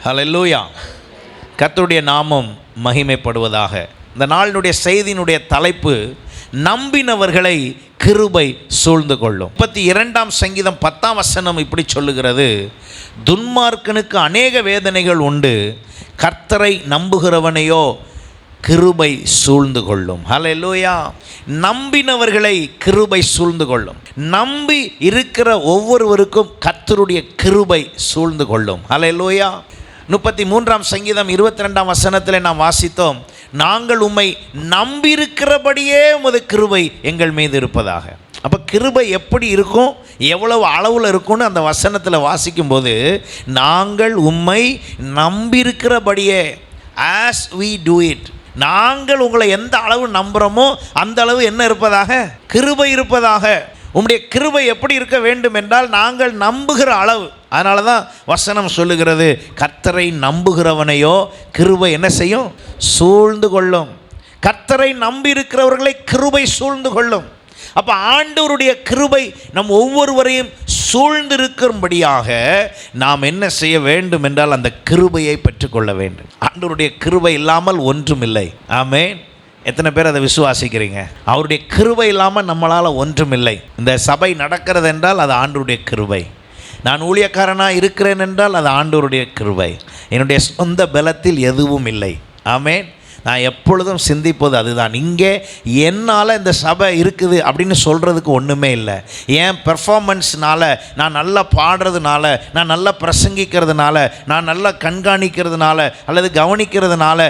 ஹல்லேலூயா. கர்த்தருடைய நாமம் மகிமைப்படுவதாக. இந்த நாளினுடைய செய்தியினுடைய தலைப்பு, நம்பினவர்களை கிருபை சூழ்ந்து கொள்ளும். 32ஆம் சங்கீதம் 10ஆம் வசனம் இப்படி சொல்லுகிறது, துன்மார்க்கனுக்கு அநேக வேதனைகள் உண்டு, கர்த்தரை நம்புகிறவனையோ கிருபை சூழ்ந்து கொள்ளும். ஹல்லேலூயா. நம்பினவர்களை கிருபை சூழ்ந்து கொள்ளும். நம்பி இருக்கிற ஒவ்வொருவருக்கும் கர்த்தருடைய கிருபை சூழ்ந்து கொள்ளும். ஹல்லேலூயா. 33ஆம் சங்கீதம் 22ஆம் வசனத்தில் நாம் வாசித்தோம், நாங்கள் உம்மை நம்பியிருக்கிறபடியே உமது கிருபை எங்கள் மீது இருப்பதாக. அப்போ கிருபை எப்படி இருக்கும், எவ்வளவு அளவில் இருக்கும்னு அந்த வசனத்தில் வாசிக்கும்போது, நாங்கள் உம்மை நம்பியிருக்கிறபடியே, ஆஸ் we do it, நாங்கள் உங்களை எந்த அளவு நம்புகிறோமோ அந்த அளவு என்ன இருப்பதாக, கிருபை இருப்பதாக. உம்முடைய கிருபை எப்படி இருக்க வேண்டும் என்றால், நாங்கள் நம்புகிற அளவு. அதனால தான் வசனம் சொல்லுகிறது, கர்த்தரை நம்புகிறவனையோ கிருபை என்ன செய்யும், சூழ்ந்து கொள்ளும். கர்த்தரை நம்பி இருக்கிறவர்களை கிருபை சூழ்ந்து கொள்ளும். அப்போ ஆண்டவருடைய கிருபை நம் ஒவ்வொருவரையும் சூழ்ந்திருக்கும்படியாக நாம் என்ன செய்ய வேண்டும் என்றால், அந்த கிருபையை பெற்றுக்கொள்ள வேண்டும். ஆண்டவருடைய கிருபை இல்லாமல் ஒன்றும் இல்லை. ஆமென். எத்தனை பேர் அதை விசுவாசிக்கிறீங்க? அவருடைய கிருபை இல்லாமல் நம்மளால் ஒன்றும் இல்லை. இந்த சபை நடக்கிறது என்றால் அது ஆண்டவருடைய கிருபை. நான் ஊழியக்காரனாக இருக்கிறேன் என்றால் அது ஆண்டவருடைய கிருபை. என்னுடைய சொந்த பலத்தில் எதுவும் இல்லை. ஆமென். நான் எப்பொழுதும் சிந்திப்பது அதுதான். இங்கே என்னால் இந்த சபை இருக்குது அப்படின்னு சொல்கிறதுக்கு ஒன்றுமே இல்லை. என் பெர்ஃபார்மன்ஸ்னால, நான் நல்லா பாடுறதுனால, நான் நல்லா பிரசங்கிக்கிறதுனால, நான் நல்லா கண்காணிக்கிறதுனால அல்லது கவனிக்கிறதுனால,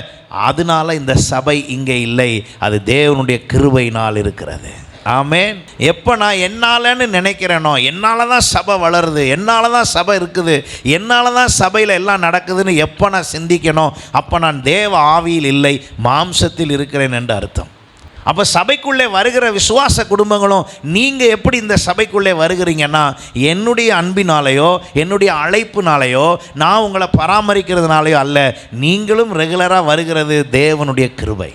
அதனால இந்த சபை இங்கே இல்லை. அது தேவனுடைய கிருபையினால் இருக்கிறது. ஆமென். எப்போ நான் என்னாலன்னு நினைக்கிறேனோ, என்னால் தான் சபை வளருது, என்னால் தான் சபை இருக்குது, என்னால் தான் சபையில் எல்லாம் நடக்குதுன்னு எப்போ நான் சிந்திக்கணும், அப்போ நான் தேவ ஆவியில் இல்லை, மாம்சத்தில் இருக்கிறேன் என்று அர்த்தம். அப்போ சபைக்குள்ளே வருகிற விசுவாச குடும்பங்களும் நீங்கள் எப்படி இந்த சபைக்குள்ளே வருகிறீங்கன்னா, என்னுடைய அன்பினாலேயோ என்னுடைய அழைப்புனாலேயோ நான் உங்களை பராமரிக்கிறதுனாலையோ அல்ல, நீங்களும் ரெகுலராக வருகிறது தேவனுடைய கிருபை.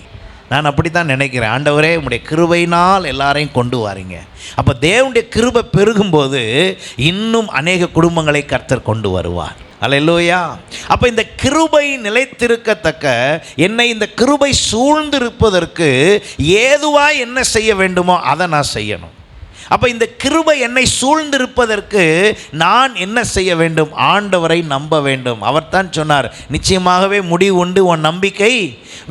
நான் அப்படி தான் நினைக்கிறேன். ஆண்டவரே, உம்முடைய கிருபையினால் எல்லாரையும் கொண்டு வாரீங்க. அப்போ தேவனுடைய கிருபை பெருகும்போது இன்னும் அநேக குடும்பங்களை கர்த்தர் கொண்டு வருவார். அல்லேலூயா. அப்போ இந்த கிருபை நிலைத்திருக்கத்தக்க, என்னை இந்த கிருபை சூழ்ந்திருப்பதற்கு ஏதுவாக என்ன செய்ய வேண்டுமோ அதை நான் செய்யணும். அப்போ இந்த கிருபை என்னை சூழ்ந்திருப்பதற்கு நான் என்ன செய்ய வேண்டும்? ஆண்டவரை நம்ப வேண்டும். அவர் தான் சொன்னார், நிச்சயமாகவே முடிவு உண்டு, உன் நம்பிக்கை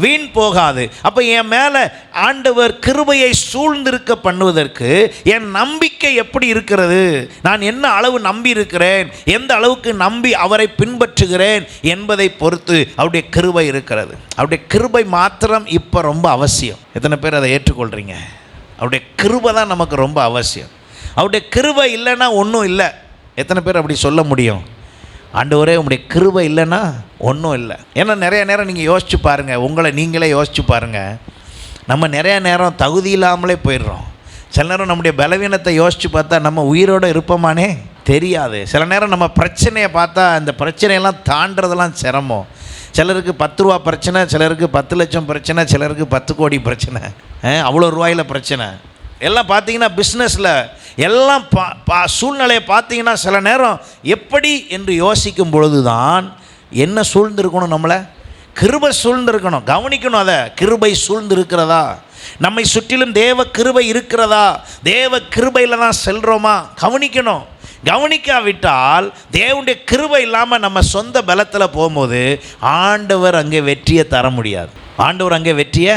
வீண் போகாது. அப்போ என் மேலே ஆண்டவர் கிருபையை சூழ்ந்திருக்க பண்ணுவதற்கு என் நம்பிக்கை எப்படி இருக்கிறது, நான் என்ன அளவு நம்பி இருக்கிறேன், எந்த அளவுக்கு நம்பி அவரை பின்பற்றுகிறேன் என்பதை பொறுத்து அவருடைய கிருபை இருக்கிறது. அவருடைய கிருபை மாத்திரம் இப்போ ரொம்ப அவசியம். எத்தனை பேர் அதை ஏற்றுக்கொள்கிறீங்க? அவருடைய கிருபை தான் நமக்கு ரொம்ப அவசியம். அவருடைய கிருபை இல்லைன்னா ஒன்றும் இல்லை. எத்தனை பேர் அப்படி சொல்ல முடியும்? ஆண்டவரே, உங்களுடைய கிருபை இல்லைன்னா ஒன்றும் இல்லை. ஏன்னா நிறைய நேரம் நீங்கள் யோசிச்சு பாருங்கள், உங்களை நீங்களே யோசிச்சு பாருங்கள். நம்ம நிறைய நேரம் தகுதி இல்லாமலே போயிடுறோம். சில நேரம் நம்முடைய பலவீனத்தை யோசித்து பார்த்தா நம்ம உயிரோடு இருப்போமானே தெரியாது. சில நேரம் நம்ம பிரச்சனையை பார்த்தா அந்த பிரச்சனையெல்லாம் தாண்டதெல்லாம் சிரமம். சிலருக்கு 10 ரூபா பிரச்சனை, சிலருக்கு 10 லட்சம் பிரச்சனை, சிலருக்கு 10 கோடி பிரச்சனை, அவ்வளோ ரூபாயில் பிரச்சனை. எல்லாம் பார்த்தீங்கன்னா பிஸ்னஸில் எல்லாம் சூழ்நிலையை பார்த்தீங்கன்னா சில நேரம் எப்படி என்று யோசிக்கும் பொழுது தான் என்ன சூழ்ந்திருக்கணும், நம்மளை கிருபை சூழ்ந்திருக்கணும். கவனிக்கணும், அதை கிருபை சூழ்ந்திருக்கிறதா, நம்மை சுற்றிலும் தேவ கிருபை இருக்கிறதா, தேவ கிருபையில் தான் செல்கிறோமா கவனிக்கணும். கவனிக்காவிட்டால் தேவனுடைய கிருபை இல்லாமல் நம்ம சொந்த பலத்தில் போகும்போது ஆண்டவர் அங்கே வெற்றியை தர முடியாது. ஆண்டவர் அங்கே வெற்றியை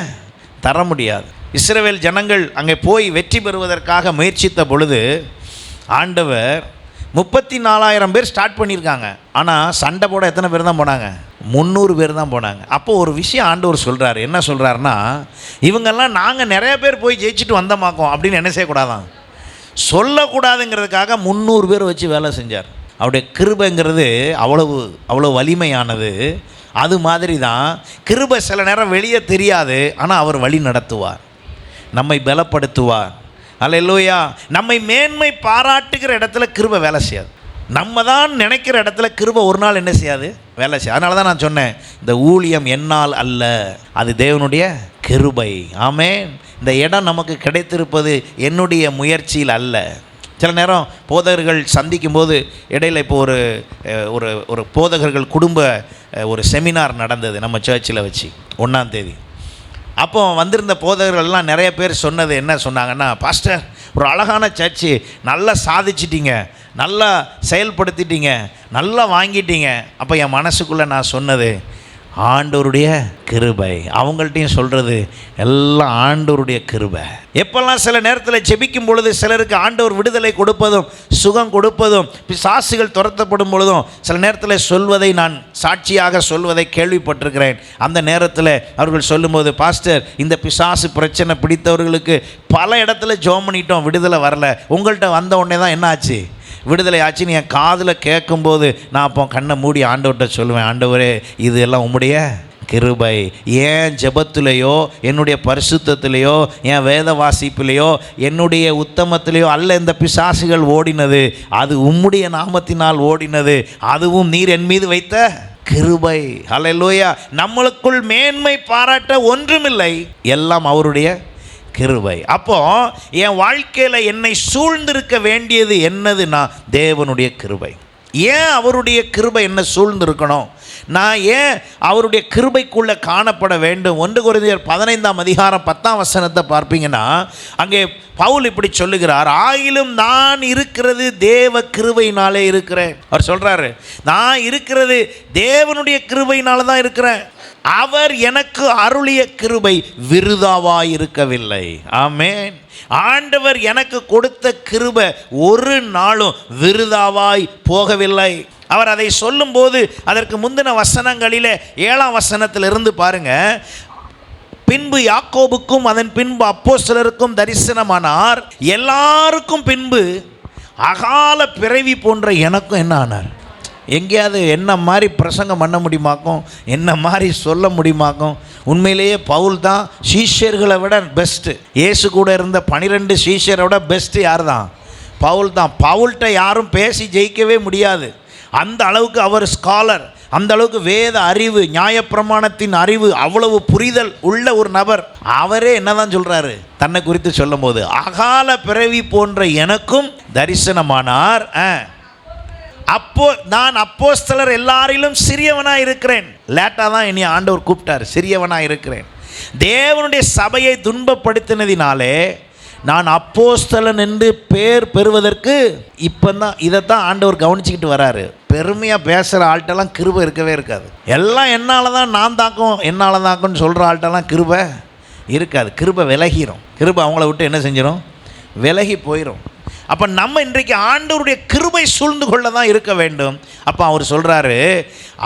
தர முடியாது. இஸ்ரவேல் ஜனங்கள் அங்கே போய் வெற்றி பெறுவதற்காக முயற்சித்த பொழுது ஆண்டவர் 34,000 பேர் ஸ்டார்ட் பண்ணியிருக்காங்க. ஆனால் சண்டை போட எத்தனை பேர் தான் போனாங்க? 300 பேர் தான் போனாங்க. அப்போது ஒரு விஷயம் ஆண்டவர் சொல்கிறார். என்ன சொல்கிறாருன்னா, இவங்கெல்லாம் நாங்கள் நிறைய பேர் போய் ஜெயிச்சுட்டு வந்தமாக்கோம் அப்படின்னு என்ன செய்யக்கூடாதான், சொல்லக்கூடாதுங்கிறதுக்காக 300 பேர் வச்சு வேலை செஞ்சார். அவருடைய கிருபைங்கிறது அவ்வளோ வலிமையானது. அது மாதிரி தான் கிருபை சில நேரம் வெளியே தெரியாது, ஆனால் அவர் வழி நடத்துவார், நம்மை பலப்படுத்துவார். அல்லேலூயா. நம்மை மேன்மை பாராட்டுகிற இடத்துல கிருபை வேலை செய்யாது. நம்ம தான் நினைக்கிற இடத்துல கிருபை ஒரு நாள் என்ன செய்யாது, வேலை செய்யாது. அதனால தான் நான் சொன்னேன், இந்த ஊழியம் என்னால் அல்ல, அது தேவனுடைய கிருபை. ஆமென். இந்த இடம் நமக்கு கிடைத்திருப்பது என்னுடைய முயற்சியில் அல்ல, சில நேரம் போதகர்கள் சந்திக்கும் போது இடையில் இப்போ ஒரு ஒரு ஒரு போதகர்கள் குடும்ப ஒரு செமினார் நடந்தது நம்ம சர்ச்சில் வச்சு 1ஆம் தேதி. அப்போ வந்திருந்த போதகர்கள்லாம் நிறைய பேர் சொன்னது என்ன சொன்னாங்கன்னா, பாஸ்டர் ஒரு அழகான சர்ச்சு, நல்லா சாதிச்சிட்டிங்க, நல்லா செயல்படுத்திட்டீங்க, நல்லா வாங்கிட்டீங்க. அப்போ என் மனசுக்குள்ளே நான் சொன்னது, ஆண்டவருடைய கிருபை. அவங்கள்ட்டையும் சொல்கிறது எல்லாம் ஆண்டவருடைய கிருபை. எப்பெல்லாம் சில நேரத்தில் ஜெபிக்கும் பொழுது சிலருக்கு ஆண்டவர் விடுதலை கொடுப்பதும் சுகம் கொடுப்பதும் பிசாசுகள் துரத்தப்படும் பொழுதும் சில நேரத்தில் சொல்வதை நான் சாட்சியாக சொல்வதை கேள்விப்பட்டிருக்கிறேன். அந்த நேரத்தில் அவர்கள் சொல்லும்போது, பாஸ்டர் இந்த பிசாசு பிரச்சனை பிடித்தவர்களுக்கு பல இடத்துல ஜெபம் பண்ணிட்டோம், விடுதலை வரல, உங்கள்கிட்ட வந்த உடனே தான் என்ன ஆச்சு, விடுதலை ஆச்சுன்னு என் காதில் கேட்கும்போது நான் அப்போ கண்ணை மூடி ஆண்டவர்கிட்ட சொல்லுவேன், ஆண்டவரே இது எல்லாம் உம்முடைய கிருபை. ஏன் ஜெபத்திலேயோ என்னுடைய பரிசுத்தத்திலேயோ என் வேத வாசிப்பிலேயோ என்னுடைய உத்தமத்திலேயோ அல்ல இந்த பிசாசுகள் ஓடினது, அது உம்முடைய நாமத்தினால் ஓடினது, அதுவும் நீர் என் மீது வைத்த கிருபை. ஹல்லேலூயா. நம்மளுக்குள் மேன்மை பாராட்ட ஒன்றுமில்லை, எல்லாம் அவருடைய கிருபை. அப்போ என் வாழ்க்கையில் என்னை சூழ்ந்திருக்க வேண்டியது என்னதுன்னா தேவனுடைய கிருபை. ஏன் அவருடைய கிருபை என்ன சூழ்ந்திருக்கணும்? நான் ஏன் அவருடைய கிருபைக்குள்ளே காணப்பட வேண்டும்? 1 கொரிந்தியர் 15ஆம் அதிகாரம் 10ஆம் வசனத்தை பார்ப்பீங்கன்னா அங்கே பவுல் இப்படி சொல்லுகிறார், ஆகிலும் நான் இருக்கிறது தேவ கிருபையினாலே இருக்கிறேன். அவர் சொல்கிறாரு, நான் இருக்கிறது தேவனுடைய கிருபையினால தான் இருக்கிறேன். அவர் எனக்கு அருளிய கிருபை விருதாவாய் இருக்கவில்லை. ஆமென். ஆண்டவர் எனக்கு கொடுத்த கிருபை ஒரு நாளும் விருதாவாய் போகவில்லை. அவர் அதை சொல்லும்போது அதற்கு முந்தின வசனங்களிலே 7ஆம் வசனத்திலிருந்து பாருங்க, பின்பு யாக்கோபுக்கும் அதன் பின்பு அப்போஸ்தலருக்கும் தரிசனமானார், எல்லாருக்கும் பின்பு அகால பிறவி போன்ற எனக்கும் என்ன ஆனார்? எங்கேயாவது என்ன மாதிரி பிரசங்கம் பண்ண முடியுமாக்கும், என்ன மாதிரி சொல்ல முடியுமாக்கும்? உண்மையிலேயே பவுல் தான் சீஷர்களை விட பெஸ்ட்டு. இயேசு கூட இருந்த 12 சீஷரை விட பெஸ்ட்டு யார் தான்? பவுல் தான். பவுல்கிட்ட யாரும் பேசி ஜெயிக்கவே முடியாது. அந்த அளவுக்கு அவர் ஸ்காலர், அந்த அளவுக்கு வேத அறிவு, நியாயப்பிரமாணத்தின் அறிவு, அவ்வளவு புரிதல் உள்ள ஒரு நபர். அவரே என்னதான் சொல்கிறாரு தன்னை குறித்து சொல்லும் போது, அகால பிறவி போன்ற எனக்கும் தரிசனமானார், அப்போ நான் அப்போஸ்தலர் எல்லாரிலும் சிறியவனாக இருக்கிறேன். லேட்டாக தான் என்னை ஆண்டவர் கூப்பிட்டார், சிறியவனாக இருக்கிறேன். தேவனுடைய சபையை துன்பப்படுத்தினதினாலே நான் அப்போஸ்தலன் என்று பேர் பெறுவதற்கு இப்போ தான் இதைத்தான் ஆண்டவர் கவனிச்சுக்கிட்டு வராரு. பெருமையாக பேசுகிற ஆள்கிட்டலாம் கிருபை இருக்கவே இருக்காது. எல்லாம் என்னால் தான், நான் தாக்கும், என்னால் தாக்குன்னு சொல்கிற ஆள்கிட்டலாம் கிருபை இருக்காது. கிருபை விலகிரும். கிருபை அவங்கள விட்டு என்ன செஞ்சிடும்? விலகி போயிடும். அப்போ நம்ம இன்றைக்கு ஆண்டவருடைய கிருபை சூழ்ந்து கொள்ள தான் இருக்க வேண்டும். அப்போ அவர் சொல்கிறாரு,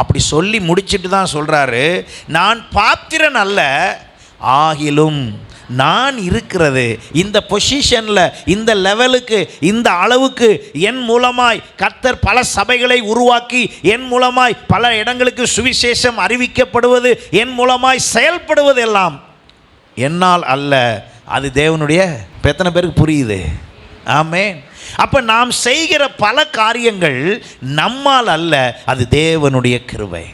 அப்படி சொல்லி முடிச்சுட்டு தான் சொல்கிறாரு, நான் பாத்திரன் அல்ல, ஆகிலும் நான் இருக்கிறது இந்த பொசிஷனில், இந்த லெவலுக்கு, இந்த அளவுக்கு என் மூலமாய் கர்த்தர் பல சபைகளை உருவாக்கி என் மூலமாய் பல இடங்களுக்கு சுவிசேஷம் அறிவிக்கப்படுவது, என் மூலமாய் செயல்படுவது எல்லாம் என்னால் அல்ல, அது தேவனுடைய. எத்தனை பேருக்கு புரியுது? ஆமென். அப்போ நாம் செய்கிற பல காரியங்கள் நம்மால் அல்ல, அது தேவனுடைய கிருபை.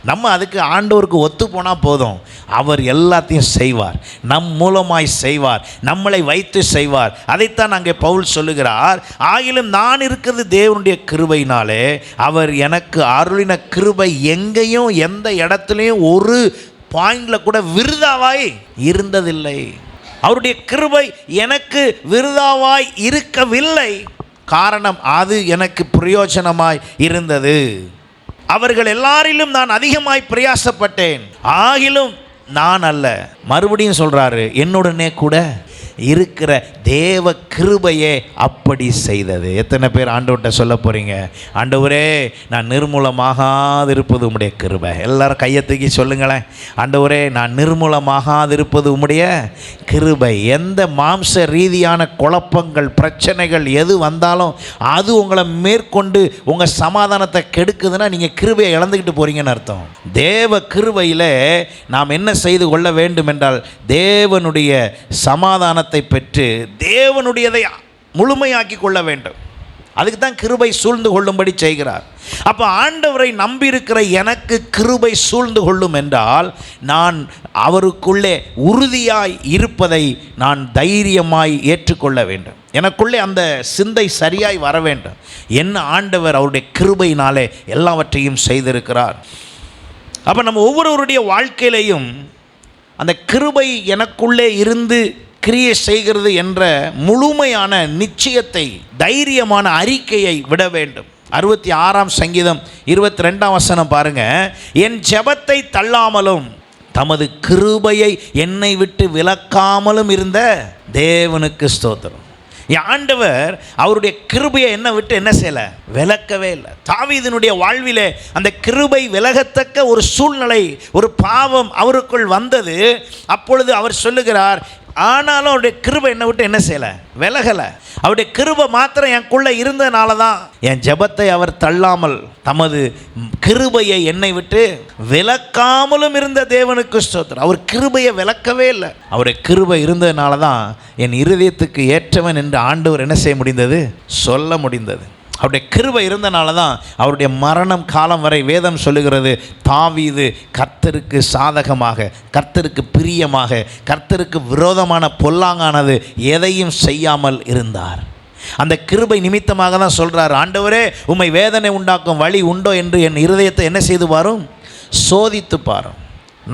நம்ம அதுக்கு ஆண்டவருக்கு ஒத்து போனால் போதும், அவர் எல்லாத்தையும் செய்வார், நம் மூலமாய் செய்வார், நம்மளை வைத்து செய்வார். அதைத்தான் அங்கே பவுல் சொல்லுகிறார், ஆகிலும் நான் இருக்கிறது தேவனுடைய கிருபையினாலே, அவர் எனக்கு அருளின கிருபை எங்கேயும் எந்த இடத்துலையும் ஒரு பாயிண்டில் கூட விருதாவாய் இருந்ததில்லை. அவருடைய கிருபை எனக்கு விருதாவாய் இருக்கவில்லை. காரணம், அது எனக்கு பிரயோஜனமாய் இருந்தது. அவர்கள் எல்லாரிலும் நான் அதிகமாய் பிரயாசப்பட்டேன், ஆகிலும் நான் அல்ல. மறுபடியும் சொல்கிறாரு, என்னுடனே கூட இருக்கிற தேவ கிருபையே அப்படி செய்தது. எத்தனை பேர் ஆண்டவர்கிட்ட சொல்ல போகிறீங்க, ஆண்டவரே நான் நிர்மூலமாகாதிருப்பது உம்முடைய கிருபை? எல்லாரும் கையை தூக்கி சொல்லுங்களேன், ஆண்டவரே நான் நிர்மூலமாகாதிருப்பது உம்முடைய கிருபை. எந்த மாம்ச ரீதியான குழப்பங்கள், பிரச்சனைகள் எது வந்தாலும் அது உங்களை மேற்கொண்டு உங்கள் சமாதானத்தை கெடுக்குதுன்னா நீங்கள் கிருபையை இழந்துக்கிட்டு போகிறீங்கன்னு அர்த்தம். தேவ கிருபையில் நாம் என்ன செய்து கொள்ள வேண்டும் என்றால், தேவனுடைய சமாதானத்தை பெற்று தேவனுடையதை முழுமையாக்கி கொள்ள வேண்டும். அதுக்கு தான் கிருபை சூழ்ந்து கொள்ளும்படி செய்கிறார். அப்போ ஆண்டவரை நம்பியிருக்கிற எனக்கு கிருபை சூழ்ந்து கொள்ளும் என்றால் நான் அவருக்குள்ளே உறுதியாய் இருப்பதை நான் தைரியமாய் ஏற்றுக்கொள்ள வேண்டும். எனக்குள்ளே அந்த சிந்தை சரியாய் வர வேண்டும். என்ன ஆண்டவர் அவருடைய கிருபையினாலே எல்லாவற்றையும் செய்திருக்கிறார். அப்போ நம்ம ஒவ்வொருவருடைய வாழ்க்கையிலையும் அந்த கிருபை எனக்குள்ளே இருந்து கிரியை செய்கிறது என்ற முழுமையான நிச்சயத்தை, தைரியமான அறிக்கையை விட வேண்டும். 66ஆம் சங்கீதம் 22ஆம் வசனம் பாருங்க. என் ஜெபத்தை தள்ளாமலும் தமது கிருபையை என்னை விட்டு விலக்காமலும் இருந்த தேவனுக்கு ஸ்தோத்திரம். ஆண்டவர் அவருடைய கிருபையை என்னை விட்டு என்ன செய்யலை, விலக்கவே இல்லை. தாவீதினுடைய வாழ்விலே அந்த கிருபை விலகத்தக்க ஒரு சூழ்நிலை, ஒரு பாவம் அவருக்குள் வந்தது. அப்பொழுது அவர் சொல்லுகிறார், ஆனாலும் அவருடைய கிருபை என்னை விட்டு என்ன செய்யலை, விலகலை. அவருடைய கிருபை மாத்திரம் எனக்குள்ளே இருந்ததுனால தான் என் ஜெபத்தை அவர் தள்ளாமல் தமது கிருபையை என்னை விட்டு விலக்காமலும் இருந்த தேவனுக்கு ஸ்தோத்திரம். அவர் கிருபையை விலக்கவே இல்லை. அவருடைய கிருபை இருந்ததுனால தான் என் இருதயத்துக்கு ஏற்றவன் என்று ஆண்டவர் என்ன செய்ய முடிந்தது, சொல்ல முடிந்தது. அவருடைய கிருபை இருந்தனால தான் அவருடைய மரணம் காலம் வரை வேதம் சொல்லுகிறது, தாவீது கர்த்தருக்கு சாதகமாக, கர்த்தருக்கு பிரியமாக, கர்த்தருக்கு விரோதமான பொல்லாங்கானது எதையும் செய்யாமல் இருந்தார். அந்த கிருபை நிமித்தமாக தான் சொல்கிறார், ஆண்டவரே உம்மை வேதனை உண்டாக்கும் வழி உண்டோ என்று என் இருதயத்தை என்ன செய்து பாரும், சோதித்து பாரும்.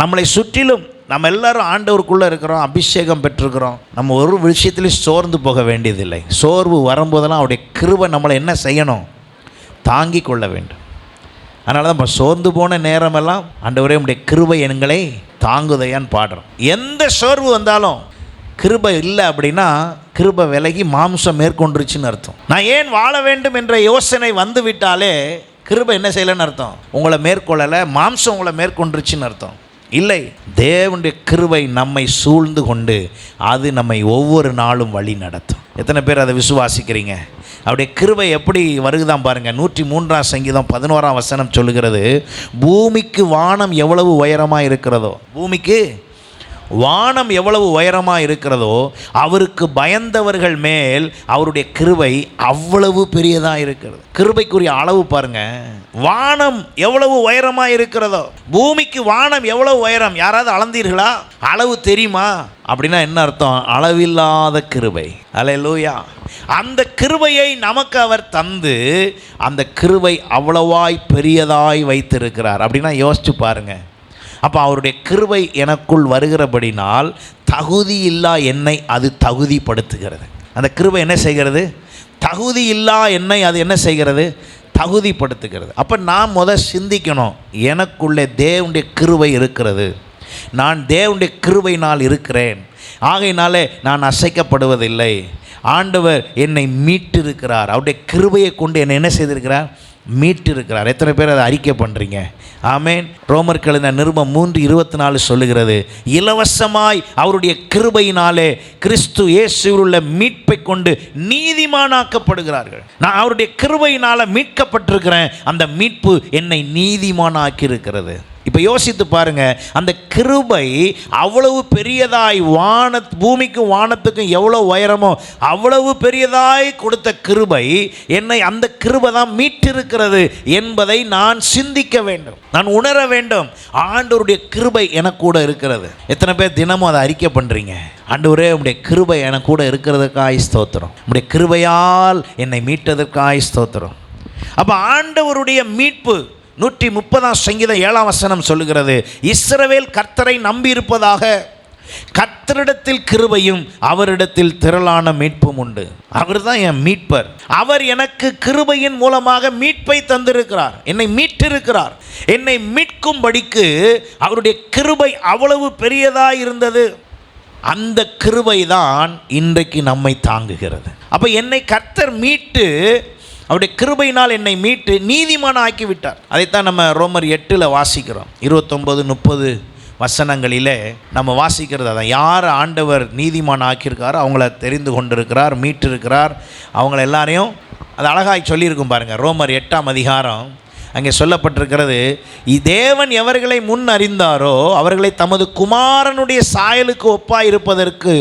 நம்மளை சுற்றிலும் நம்ம எல்லாரும் ஆண்டவருக்குள்ளே இருக்கிறோம், அபிஷேகம் பெற்றிருக்கிறோம். நம்ம ஒரு விஷயத்துலையும் சோர்ந்து போக வேண்டியதில்லை. சோர்வு வரும்போதெல்லாம் அவருடைய கிருபை நம்மளை என்ன செய்யணும், தாங்கி கொள்ள வேண்டும். அதனால தான் இப்போ சோர்ந்து போன நேரமெல்லாம் ஆண்டவரே உடைய கிருபை எங்களை தாங்குதையான்னு பாடுறோம். எந்த சோர்வு வந்தாலும் கிருபை இல்லை அப்படின்னா கிருபை விலகி மாம்சம் மேற்கொண்டுருச்சுன்னு அர்த்தம். நான் ஏன் வாழ வேண்டும் என்ற யோசனை வந்து விட்டாலே கிருபை என்ன செய்யலைன்னு அர்த்தம், உங்களை மேற்கொள்ளலை, மாம்சம் உங்களை மேற்கொண்டுருச்சுன்னு அர்த்தம். இல்லை, தேவனுடைய கிருபை நம்மை சூழ்ந்து கொண்டு அது நம்மை ஒவ்வொரு நாளும் வழி நடத்தும். எத்தனை பேர் அதை விசுவாசிக்கிறீங்க? அவருடைய கிருபை எப்படி வருகுதான் பாருங்கள். 103ஆம் சங்கீதம் 11ஆம் வசனம் சொல்லுகிறது, பூமிக்கு வானம் எவ்வளவு உயரமாக இருக்கிறதோ, பூமிக்கு வானம் எவ்வளவு உயரமாக இருக்கிறதோ அவருக்கு பயந்தவர்கள் மேல் அவருடைய கிருபை அவ்வளவு பெரியதாக இருக்கிறது. கிருபைக்குரிய அளவு பாருங்க. வானம் எவ்வளவு உயரமாக இருக்கிறதோ, பூமிக்கு வானம் எவ்வளவு உயரம், யாராவது அளந்தீர்களா? அளவு தெரியுமா? அப்படின்னா என்ன அர்த்தம்? அளவில்லாத கிருபை. அல்லேலூயா. அந்த கிருபையை நமக்கு அவர் தந்து அந்த கிருபை அவ்வளவாய் பெரியதாய் வைத்திருக்கிறார். அப்படின்னா யோசிச்சு பாருங்க. அப்போ அவருடைய கிருபை எனக்குள் வருகிறபடினால் தகுதி இல்லா என்னை அது தகுதிப்படுத்துகிறது. அந்த கிருபை என்ன செய்கிறது? தகுதி இல்லா என்னை அது என்ன செய்கிறது? தகுதிப்படுத்துகிறது. அப்போ நான் சிந்திக்கணும், எனக்குள்ளே தேவனுடைய கிருபை இருக்கிறது, நான் தேவனுடைய கிருபையினால் இருக்கிறேன், ஆகையினாலே நான் அசைக்கப்படுவதில்லை. ஆண்டவர் என்னை மீட்டிருக்கிறார், அவருடைய கிருபையை கொண்டு என்னை என்ன செய்திருக்கிறார்? மீட்டிருக்கிறார். எத்தனை பேர் அதை அறிக்கை பண்ணுறீங்க? ஆமேன். ரோமருக்கு எழுதின நிருபம் 3:24 சொல்லுகிறது, இலவசமாய் அவருடைய கிருபையினாலே கிறிஸ்து இயேசுவில் உள்ள மீட்பை கொண்டு நீதிமானாக்கப்படுகிறார்கள். நான் அவருடைய கிருபையினால் மீட்கப்பட்டிருக்கிறேன், அந்த மீட்பு என்னை நீதிமானாக்கி இருக்கிறது. இப்போ யோசித்து பாருங்க, அந்த கிருபை அவ்வளவு பெரியதாய், பூமிக்கும் வானத்துக்கும் எவ்வளோ உயரமோ அவ்வளவு பெரியதாய் கொடுத்த கிருபை என்னை அந்த கிருபை தான் மீட்டிருக்கிறது என்பதை நான் சிந்திக்க வேண்டும், நான் உணர வேண்டும். ஆண்டவருடைய கிருபை எனக்கு கூட இருக்கிறது. எத்தனை பேர் தினமும் அதை அறிக்கை பண்ணுறீங்க? ஆண்டவரே உம்முடைய கிருபை எனக்கு கூட இருக்கிறதுக்காய் ஸ்தோத்திரம், உம்முடைய கிருபையால் என்னை மீட்டதற்காய் ஸ்தோத்திரம். அப்போ ஆண்டவருடைய மீட்பு 130ஆம் சங்கீதம் 7ஆம் வசனம் சொல்லுகிறது, இஸ்ரவேல் கர்த்தரை நம்பியிருப்பதாக, கர்த்தரிடத்தில் கிருபையும் அவரிடத்தில் திரளான மீட்பும் உண்டு. அவர் தான் என் மீட்பர். அவர் எனக்கு கிருபையின் மூலமாக மீட்பை தந்திருக்கிறார், என்னை மீட்டிருக்கிறார். என்னை மீட்கும்படிக்கு அவருடைய கிருபை அவ்வளவு பெரியதாக இருந்தது. அந்த கிருபை தான் இன்றைக்கு நம்மை தாங்குகிறது. அப்போ என்னை கர்த்தர் மீட்டு, அவருடைய கிருபையினால் என்னை மீட்டு நீதிமான ஆக்கி விட்டார். அதைத்தான் நம்ம ரோமர் 8 வாசிக்கிறோம். 29-30 வசனங்களிலே நம்ம வாசிக்கிறது அதான். யார் ஆண்டவர் நீதிமான் ஆக்கியிருக்காரோ அவங்கள தெரிந்து கொண்டிருக்கிறார், மீட்டிருக்கிறார், அவங்கள எல்லாரையும் அது அழகாய் சொல்லியிருக்கும் பாருங்கள். ரோமர் 8ஆம் அதிகாரம் அங்கே சொல்லப்பட்டிருக்கிறது, தேவன் எவர்களை முன் அறிந்தாரோ அவர்களை தமது குமாரனுடைய சாயலுக்கு ஒப்பாய் இருப்பதற்கு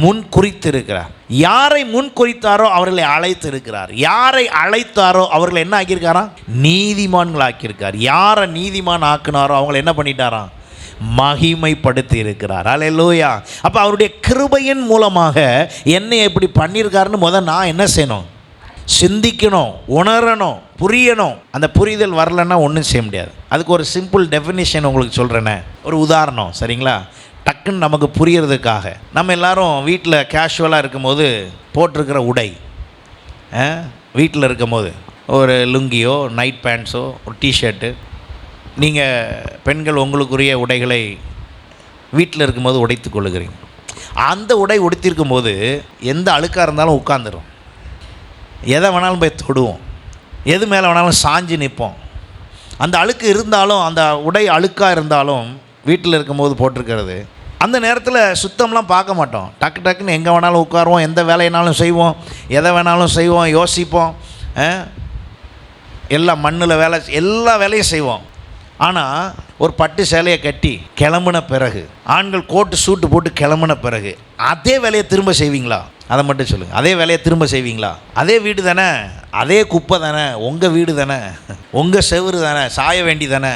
முன் குறித்திருக்கிறார். யாரை முன் குறித்தாரோ அவர்களை அழைத்திருக்கிறார். யாரை அழைத்தாரோ அவர்களை என்ன ஆக்கியிருக்காராம்? நீதிமான்கள் ஆக்கியிருக்கார். யாரை நீதிமான் ஆக்கினாரோ அவங்களை என்ன பண்ணிட்டாராம்? மகிமைப்படுத்தி இருக்கிறார். அல்லேலூயா. அப்போ அவருடைய கிருபையின் மூலமாக என்னை எப்படி பண்ணியிருக்காருன்னு நான் என்ன செய்யணும்? சிந்திக்கணும், உணரணும், புரியணும். அந்த புரிதல் வரலன்னா ஒன்றும் செய்ய முடியாது. அதுக்கு ஒரு சிம்பிள் டெஃபினிஷன் உங்களுக்கு சொல்கிறேனே, ஒரு உதாரணம், சரிங்களா? டக்குன்னு நமக்கு புரியறதுக்காக, நம்ம எல்லாரும் வீட்டில் கேஷுவலாக இருக்கும்போது போட்டிருக்கிற உடை, வீட்டில் இருக்கும்போது ஒரு லுங்கியோ நைட் பேண்ட்ஸோ ஒரு டிஷர்ட்டு, நீங்கள் பெண்கள் உங்களுக்குரிய உடைகளை வீட்டில் இருக்கும்போது உடைத்து கொள்ளுகிறீங்க. அந்த உடை உடுத்திருக்கும் போது எந்த அழுக்காக இருந்தாலும் உட்காந்துரும், எதை வேணாலும் போய் தொடுவோம், எது மேலே வேணாலும் சாஞ்சு நிற்போம். அந்த அழுக்கு இருந்தாலும், அந்த உடை அழுக்காக இருந்தாலும் வீட்டில் இருக்கும்போது போட்டிருக்கிறது, அந்த நேரத்தில் சுத்தம்லாம் பார்க்க மாட்டோம். டக்கு டக்குன்னு எங்கே வேணாலும் உட்காருவோம், எந்த வேலையினாலும் செய்வோம், எதை வேணாலும் செய்வோம், யோசிப்போம், எல்லாம் மண்ணில் வேலை, எல்லா வேலையும் செய்வோம். ஆனால் ஒரு பட்டு சேலையை கட்டி கிளம்புன பிறகு, ஆண்கள் கோட்டு சூட்டு போட்டு கிளம்புன பிறகு அதே வேலையை திரும்ப செய்வீங்களா? அதை மட்டும் சொல்லுங்கள். அதே வேலையை திரும்ப செய்வீங்களா? அதே வீடு தானே, அதே குப்பை தானே, உங்கள் வீடு தானே, உங்கள் செவுறு தானே, சாய வேண்டி தானே,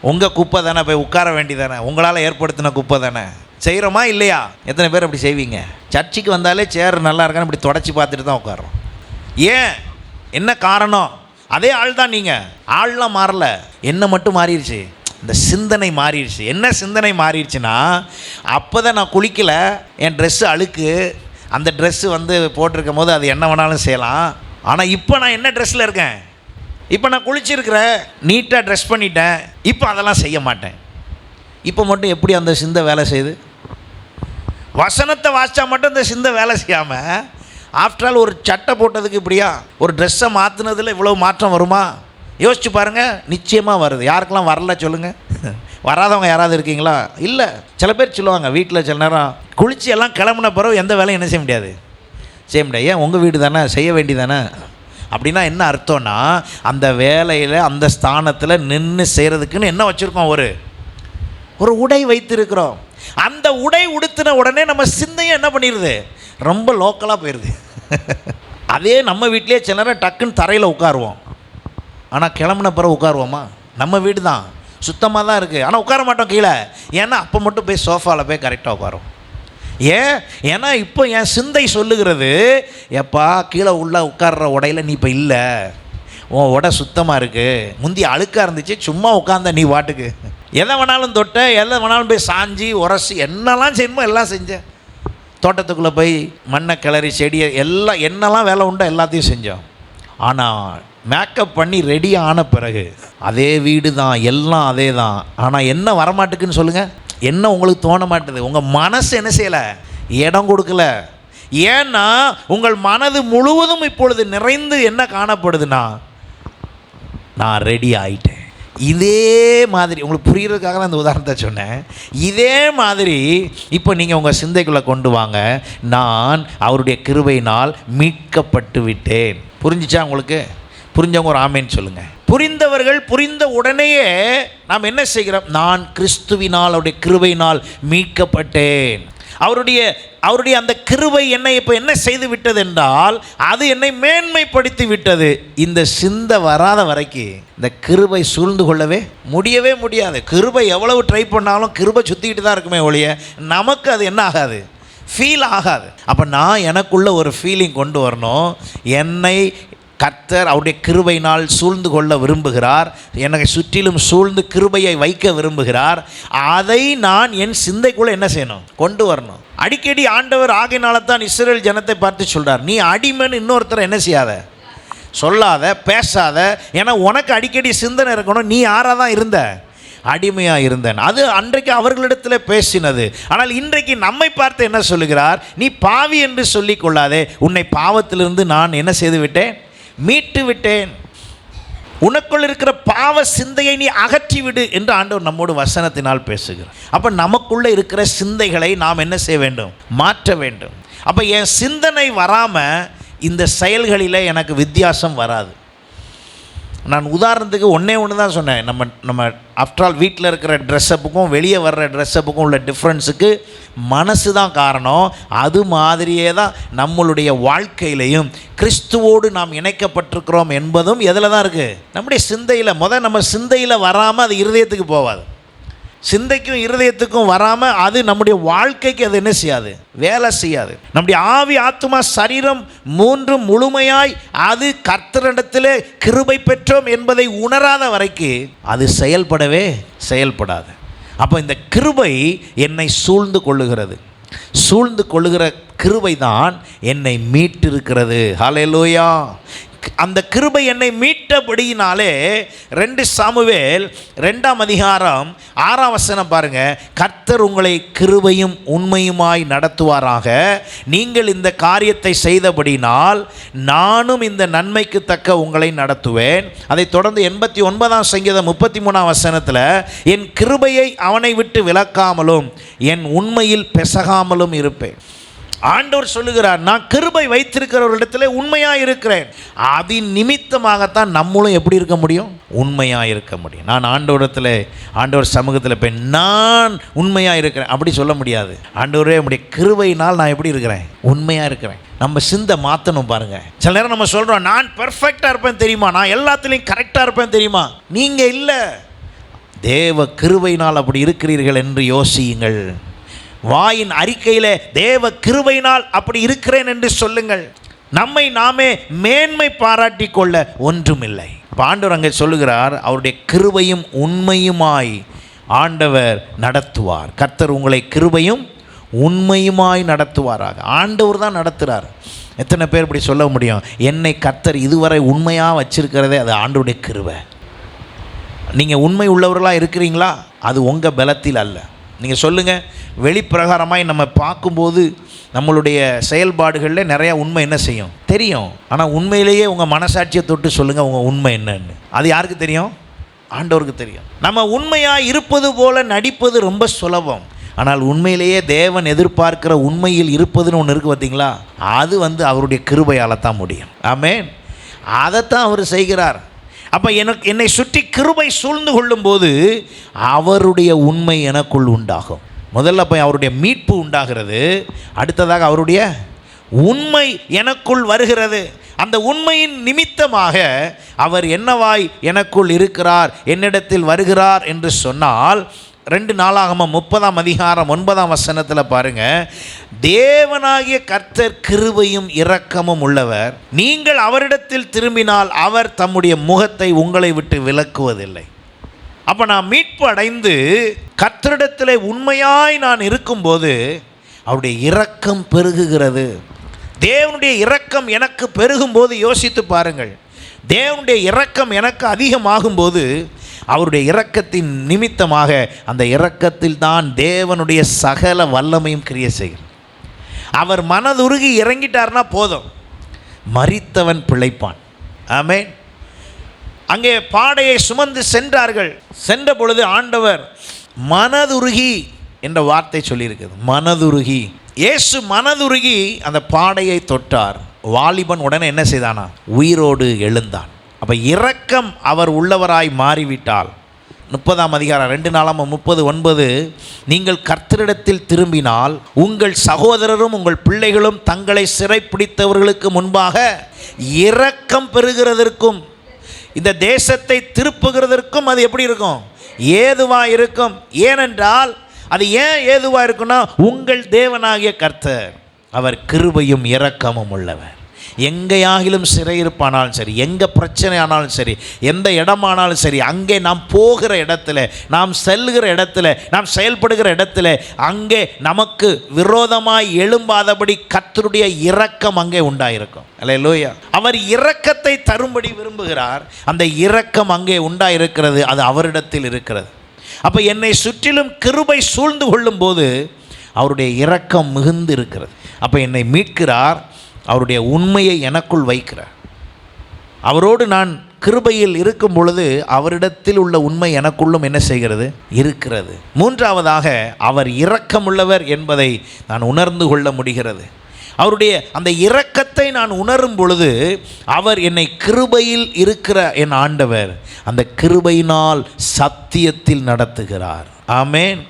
உங்கள் குப்பை தானே, போய் உட்கார வேண்டி தானே, உங்களால் ஏற்படுத்தின குப்பை தானே. செய்கிறோமா இல்லையா? எத்தனை பேர் அப்படி செய்வீங்க? சர்ச்சுக்கு வந்தாலே சேர் நல்லா இருக்கான்னு இப்படி தொடச்சி பார்த்துட்டு தான் உட்காரோம். ஏன்? என்ன காரணம்? அதே ஆள் தான் நீங்கள். ஆள்லாம் மாறல, என்ன மட்டும் மாறிடுச்சு, இந்த சிந்தனை மாறிடுச்சு. என்ன சிந்தனை மாறிடுச்சுன்னா, அப்போ தான் நான் குளிக்கலை, என் ட்ரெஸ்ஸு அழுக்கு, அந்த ட்ரெஸ்ஸு போட்டிருக்கும் போது அது என்ன வேணாலும் செய்யலாம். ஆனால் இப்போ நான் என்ன ட்ரெஸ்ஸில் இருக்கேன்? இப்போ நான் குளிச்சிருக்கிறேன், நீட்டாக ட்ரெஸ் பண்ணிட்டேன், இப்போ அதெல்லாம் செய்ய மாட்டேன். இப்போ மட்டும் எப்படி அந்த சிந்தை வேலை செய்யுது? வசனத்தை வாசித்தா மட்டும் இந்த சிந்தை வேலை செய்யாமல், ஆஃப்டர் ஆல் ஒரு சட்டை போட்டதுக்கு இப்படியா, ஒரு ட்ரெஸ்ஸை மாற்றினதில் இவ்வளோ மாற்றம் வருமா? யோசிச்சு பாருங்கள். நிச்சயமாக வருது. யாருக்கெல்லாம் வரல சொல்லுங்கள். வராதவங்க யாராவது இருக்கீங்களா? இல்லை. சில பேர் சொல்லுவாங்க, வீட்டில் சில நேரம் குளிச்சு எல்லாம் கிளம்புன பிறகு எந்த வேலையும் என்ன செய்ய முடியாது, செய்ய முடியாது. ஏன்? உங்கள் வீடு தானே, செய்ய வேண்டி தானே. அப்படின்னா என்ன அர்த்தம்னா, அந்த வேலையில் அந்த ஸ்தானத்தில் நின்று செய்கிறதுக்குன்னு என்ன வச்சுருக்கோம்? ஒரு உடை வைத்திருக்கிறோம். அந்த உடை உடுத்தின உடனே நம்ம சிந்தையும் என்ன பண்ணிடுது? ரொம்ப லோக்கலாக போயிடுது. அதே நம்ம வீட்டிலே சில நேரம் டக்குன்னு தரையில் உட்காருவோம், ஆனால் கிளம்புன பிறகு உட்காருவோமா? நம்ம வீடு தான், சுத்தமாக தான் இருக்குது, ஆனால் உட்கார மாட்டோம் கீழே. ஏன்னா அப்போ மட்டும் போய் சோஃபாவில் போய் கரெக்டாக உட்காரும். ஏன்னா இப்போ என் சிந்தை சொல்லுகிறது, எப்பா கீழே உள்ள உட்கார்ற உடையில் நீ இப்போ இல்லை, உன் உடை சுத்தமாக இருக்குது, முந்தி அழுக்காக இருந்துச்சு, சும்மா உட்காந்த நீ வாட்டுக்கு, எதை வேணாலும் தொட்ட, எதை வேணாலும் போய் சாஞ்சி உரசி என்னெல்லாம் செய்யணுமோ எல்லாம் செஞ்சேன். தோட்டத்துக்குள்ளே போய் மண்ணை கிளறி செடியை எல்லாம் என்னெல்லாம் வேலை உண்டோ எல்லாத்தையும் செஞ்சோம். ஆனால் மேக்கப் பண்ணி ரெடி ஆன பிறகு அதே வீடு தான், எல்லாம் அதே தான். ஆனால் என்ன வரமாட்டுக்குன்னு சொல்லுங்கள்? என்ன உங்களுக்கு தோண மாட்டுது? உங்கள் மனசு என்ன செய்யலை? இடம் கொடுக்கல. ஏன்னா உங்கள் மனது முழுவதும் இப்பொழுது நிறைந்து என்ன காணப்படுதுன்னா, நான் ரெடி ஆகிட்டேன். இதே மாதிரி உங்களுக்கு புரிகிறதுக்காக தான் இந்த உதாரணத்தை சொன்னேன். இதே மாதிரி இப்போ நீங்கள் உங்கள் சிந்தைக்குள்ளே கொண்டு வாங்க, நான் அவருடைய கிருபையினால் மீட்கப்பட்டு விட்டேன். புரிஞ்சிச்சா உங்களுக்கு? புரிஞ்சவங்க ஒரு ஆமேன்னு சொல்லுங்கள். புரிந்தவர்கள் புரிந்த உடனேயே நாம் என்ன செய்கிறோம்? நான் கிறிஸ்துவினால், அவருடைய கிருபையினால் மீட்கப்பட்டேன். அவருடைய அந்த கிருபை என்னை இப்போ என்ன செய்து விட்டது என்றால், அது என்னை மேன்மைப்படுத்தி விட்டது. இந்த சிந்தை வராத வரைக்கும் இந்த கிருபை சூழ்ந்து கொள்ளவே முடியவே முடியாது. கிருபை எவ்வளவு ட்ரை பண்ணாலும் கிருபை சுற்றிக்கிட்டு தான் இருக்குமே ஒழிய நமக்கு அது என்ன ஆகாது, ஃபீல் ஆகாது. அப்போ நான் எனக்குள்ள ஒரு ஃபீலிங் கொண்டு வரணும். என்னை கர்த்தர் அவருடைய கிருபையினால் சூழ்ந்து கொள்ள விரும்புகிறார், என்னை சுற்றிலும் சூழ்ந்து கிருபையை வைக்க விரும்புகிறார். அதை நான் என் சிந்தைக்குள்ளே என்ன செய்யணும்? கொண்டு வரணும். அடிக்கடி ஆண்டவர் ஆகையினால தான் இஸ்ரவேல் ஜனத்தை பார்த்து சொல்கிறார், நீ அடிமைன்னு இன்னொருத்தரை என்ன செய்யாத, சொல்லாத, பேசாத. ஏன்னா உனக்கு அடிக்கடி சிந்தனை இருக்கணும், நீ யாராக தான் இருந்த, அடிமையாக இருந்தேன். அது அன்றைக்கு அவர்களிடத்தில் பேசினது. ஆனால் இன்றைக்கு நம்மை பார்த்து என்ன சொல்லுகிறார்? நீ பாவி என்று சொல்லிக் கொள்ளாதே, உன்னை பாவத்திலிருந்து நான் என்ன செய்து விட்டேன்? மீட்டு விட்டேன். உனக்குள் இருக்கிற பாவ சிந்தையை நீ அகற்றிவிடு என்று ஆண்டவர் நம்மோடு வசனத்தினால் பேசுகிறார். அப்போ நமக்குள்ளே இருக்கிற சிந்தைகளை நாம் என்ன செய்ய வேண்டும்? மாற்ற வேண்டும். அப்போ என் சிந்தனை வராமல் இந்த செயல்களில் எனக்கு வித்தியாசம் வராது. நான் உதாரணத்துக்கு ஒன்று தான் சொன்னேன். நம்ம ஆஃப்டர் ஆல் வீட்டில் இருக்கிற ட்ரெஸ்அப்புக்கும் வெளியே வர்ற ட்ரெஸ்அப்புக்கும் உள்ள டிஃப்ரென்ஸுக்கு மனசு தான் காரணம். அது மாதிரியே தான் நம்மளுடைய வாழ்க்கையிலையும் கிறிஸ்துவோடு நாம் இணைக்கப்பட்டிருக்கிறோம் என்பதும் எதில் தான் இருக்குது? நம்முடைய சிந்தையில். நம்ம சிந்தையில் வராமல் அது இருதயத்துக்கு போகாது. சிந்தைக்கும் இருதயத்துக்கும் வராமல் அது நம்முடைய வாழ்க்கைக்கு அது என்ன செய்யாது? வேலை செய்யாது. நம்முடைய ஆவி, ஆத்துமா, சரீரம் மூன்றும் முழுமையாய் அது கர்த்தரிடத்திலே கிருபை பெற்றோம் என்பதை உணராத வரைக்கும் அது செயல்படாது. அப்போ இந்த கிருபை என்னை சூழ்ந்து கொள்ளுகிற கிருபை தான் என்னை மீட்டிருக்கிறது. ஹல்லேலூயா. அந்த கிருபை என்னை மீட்டபடியினாலே 2 சாமுவேல் 2ஆம் அதிகாரம் 6ஆம் வசனம் பாருங்க. கர்த்தர் உங்களை கிருபையும் உண்மையுமாய் நடத்துவாராக. நீங்கள் இந்த காரியத்தை செய்தபடினால் நானும் இந்த நன்மைக்கு தக்க உங்களை நடத்துவேன். அதை தொடர்ந்து 89ஆம் சங்கீதம் 33ஆம் வசனத்தில் என் கிருபையை அவனை விட்டு விலக்காமலும் என் உண்மையில் பெசகாமலும் இருப்பேன். ஆண்டவர் சொல்லுகிறார், நான் கிருபை வைத்திருக்கிறவர்களிடத்தில் உண்மையாக இருக்கிறேன். அதன் நிமித்தமாகத்தான் நம்மளும் எப்படி இருக்க முடியும்? உண்மையாக இருக்க முடியும். நான் ஆண்டவர் சமூகத்தில் போய் நான் உண்மையாக இருக்கிறேன் அப்படி சொல்ல முடியாது. ஆண்டவரே உம்முடைய கிருபையினால் நான் எப்படி இருக்கிறேன்? உண்மையாக இருக்கிறேன். நம்ம சிந்தை மாற்றணும் பாருங்கள். சில நேரம் நம்ம சொல்கிறோம், நான் பெர்ஃபெக்டாக இருப்பேன் தெரியுமா, நான் எல்லாத்துலேயும் கரெக்டாக இருப்பேன் தெரியுமா. நீங்கள் இல்லை, தேவ கிருபையினால் அப்படி இருக்கிறீர்கள் என்று யோசியுங்கள். வாயின் அறிக்கையிலே தேவ கிருபையினால் அப்படி இருக்கிறேன் என்று சொல்லுங்கள். நம்மை நாமே மேன்மை பாராட்டி கொள்ள ஒன்றுமில்லை. ஆண்டவர் அங்கே சொல்லுகிறார், அவருடைய கிருபையும் உண்மையுமாய் ஆண்டவர் நடத்துவார். கர்த்தர் உங்களை கிருபையும் உண்மையுமாய் நடத்துவாராக. ஆண்டவர் தான் நடத்துகிறார். எத்தனை பேர் இப்படி சொல்ல முடியும்? என்னை கர்த்தர் இதுவரை உண்மையாக வச்சிருக்கிறதே அது ஆண்டவருடைய கிருபை. நீங்கள் உண்மை உள்ளவர்களாக இருக்கிறீங்களா? அது உங்கள் பலத்தில் அல்ல. நீங்கள் சொல்லுங்கள், வெளிப்பிரகாரமாய் நம்ம பார்க்கும்போது நம்மளுடைய செயல்பாடுகளில் நிறையா உண்மை என்ன செய்யும் தெரியும். ஆனால் உண்மையிலேயே உங்கள் மனசாட்சியை தொட்டு சொல்லுங்கள், உங்கள் உண்மை என்னன்னு. அது யாருக்கு தெரியும்? ஆண்டவருக்கு தெரியும். நம்ம உண்மையாக இருப்பது போல நடிப்பது ரொம்ப சுலபம். ஆனால் உண்மையிலேயே தேவன் எதிர்பார்க்கிற உண்மையில் இருப்பதுன்னு ஒன்று இருக்குது பார்த்தீங்களா, அது அவருடைய கிருபையால் தான் முடியும். ஆமென். அதைத்தான் அவர் செய்கிறார். அப்போ என்னை சுற்றி கிருபை சூழ்ந்து கொள்ளும்போது அவருடைய உண்மை எனக்குள் உண்டாகும். முதல்ல போய் அவருடைய மீட்பு உண்டாகிறது, அடுத்ததாக அவருடைய உண்மை எனக்குள் வருகிறது. அந்த உண்மையின் நிமித்தமாக அவர் என்னவாய் எனக்குள் இருக்கிறார், என்னிடத்தில் வருகிறார் என்று சொன்னால் 2 நாளாகமம் 30ஆம் அதிகாரம் 9ஆம் வசனத்தில் பாருங்க, தேவனாகிய கர்த்தர் கிருபையும் இரக்கமும் உள்ளவர், நீங்கள் அவரிடத்தில் திரும்பினால் அவர் தம்முடைய முகத்தை உங்களை விட்டு விலக்குவதில்லை. அப்போ நான் மீட்பு அடைந்து கர்த்தரிடத்தில் உண்மையாய் நான் இருக்கும்போது அவருடைய இரக்கம் பெருகுகிறது. தேவனுடைய இரக்கம் எனக்கு பெருகும்போது யோசித்து பாருங்கள், தேவனுடைய இரக்கம் எனக்கு அதிகமாகும்போது அவருடைய இரக்கத்தின் நிமித்தமாக அந்த இரக்கத்தில் தான் தேவனுடைய சகல வல்லமையும் கிரியை செய்யும். அவர் மனதுருகி இறங்கிட்டார்னா போதும், மரித்தவன் பிழைப்பான். ஆமென். அங்கே பாடையை சுமந்து சென்றார்கள். சென்ற பொழுது ஆண்டவர் மனதுருகி என்ற வார்த்தை சொல்லியிருக்குது. மனதுருகி, இயேசு மனதுருகி அந்த பாடையை தொட்டார். வாலிபன் உடனே என்ன செய்தானா? உயிரோடு எழுந்தான். அப்போ இரக்கம் அவர் உள்ளவராய் மாறிவிட்டால் 30ஆம் அதிகாரம் 2 நாளாகமம் 30:9, நீங்கள் கர்த்தரிடத்தில் திரும்பினால் உங்கள் சகோதரரும் உங்கள் பிள்ளைகளும் தங்களை சிறைப்பிடித்தவர்களுக்கு முன்பாக இரக்கம் பெறுகிறதற்கும் இந்த தேசத்தை திருப்புகிறதற்கும் அது எப்படி இருக்கும்? ஏதுவாக இருக்கும். ஏனென்றால் அது ஏன் ஏதுவாக இருக்குன்னா, உங்கள் தேவனாகிய கர்த்தர் அவர் கிருபையும் இரக்கமும் உள்ளவர். எங்கேயாகிலும் சிறையிருப்பானாலும் சரி, எங்கே பிரச்சனை ஆனாலும் சரி, எந்த இடமானாலும் சரி, அங்கே நாம் போகிற இடத்துல, நாம் செல்கிற இடத்துல, நாம் செயல்படுகிற இடத்துல அங்கே நமக்கு விரோதமாய் எழும்பாதபடி கர்த்தருடைய இரக்கம் அங்கே உண்டாயிருக்கும். அல்லேலூயா. அவர் இரக்கத்தை தரும்படி விரும்புகிறார். அந்த இரக்கம் அங்கே உண்டாயிருக்கிறது, அது அவரிடத்தில் இருக்கிறது. அப்போ என்னை சுற்றிலும் கிருபை சூழ்ந்து கொள்ளும் போது அவருடைய இரக்கம் மிகுந்து இருக்கிறது. அப்போ என்னை மீட்கிறார், அவருடைய உண்மையை எனக்குள் வைக்கிறார். அவரோடு நான் கிருபையில் இருக்கும் பொழுது அவரிடத்தில் உள்ள உண்மை எனக்குள்ளும் என்ன செய்கிறது? இருக்கிறது. மூன்றாவதாக அவர் இரக்கமுள்ளவர் என்பதை நான் உணர்ந்து கொள்ள முடிகிறது. அவருடைய அந்த இரக்கத்தை நான் உணரும் பொழுது, அவர் என்னை கிருபையில் இருக்கிற என் ஆண்டவர் அந்த கிருபையினால் சத்தியத்தில் நடத்துகிறார். ஆமென்.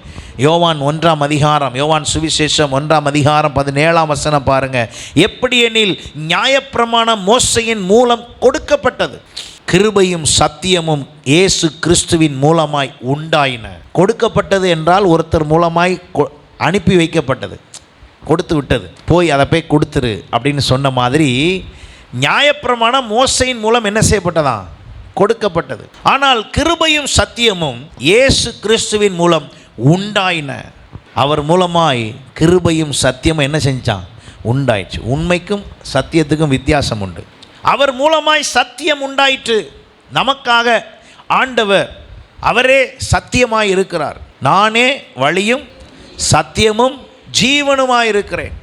யோவான் 1ஆம் அதிகாரம், யோவான் சுவிசேஷம் 1ஆம் அதிகாரம் 17ஆம் வசனம் பாருங்க. எப்படி எனில் நியாயப்பிரமாணம் மோசையின் மூலம் கொடுக்கப்பட்டது, கிருபையும் சத்தியமும் இயேசு கிறிஸ்துவின் மூலமாய் உண்டாயின. கொடுக்கப்பட்டது என்றால் ஒருத்தர் மூலமாய் அனுப்பி வைக்கப்பட்டது, கொடுத்து விட்டது, போய் அதை போய் கொடுத்துரு அப்படின்னு சொன்ன மாதிரி நியாயப்பிரமாணம் மோசையின் மூலம் என்ன செய்யப்பட்டதா? கொடுக்கப்பட்டது. ஆனால் கிருபையும் சத்தியமும் இயேசு கிறிஸ்துவின் மூலம் உண்டாயின. அவர் மூலமாய் கிருபையும் சத்தியமும் என்ன செஞ்சான்? உண்டாயிடுச்சு. உண்மைக்கும் சத்தியத்துக்கும் வித்தியாசம் உண்டு. அவர் மூலமாய் சத்தியம் உண்டாயிற்று. நமக்காக ஆண்டவர் அவரே சத்தியமாய் இருக்கிறார். நானே வழியும் சத்தியமும் ஜீவனுமாய் இருக்கிறேன்.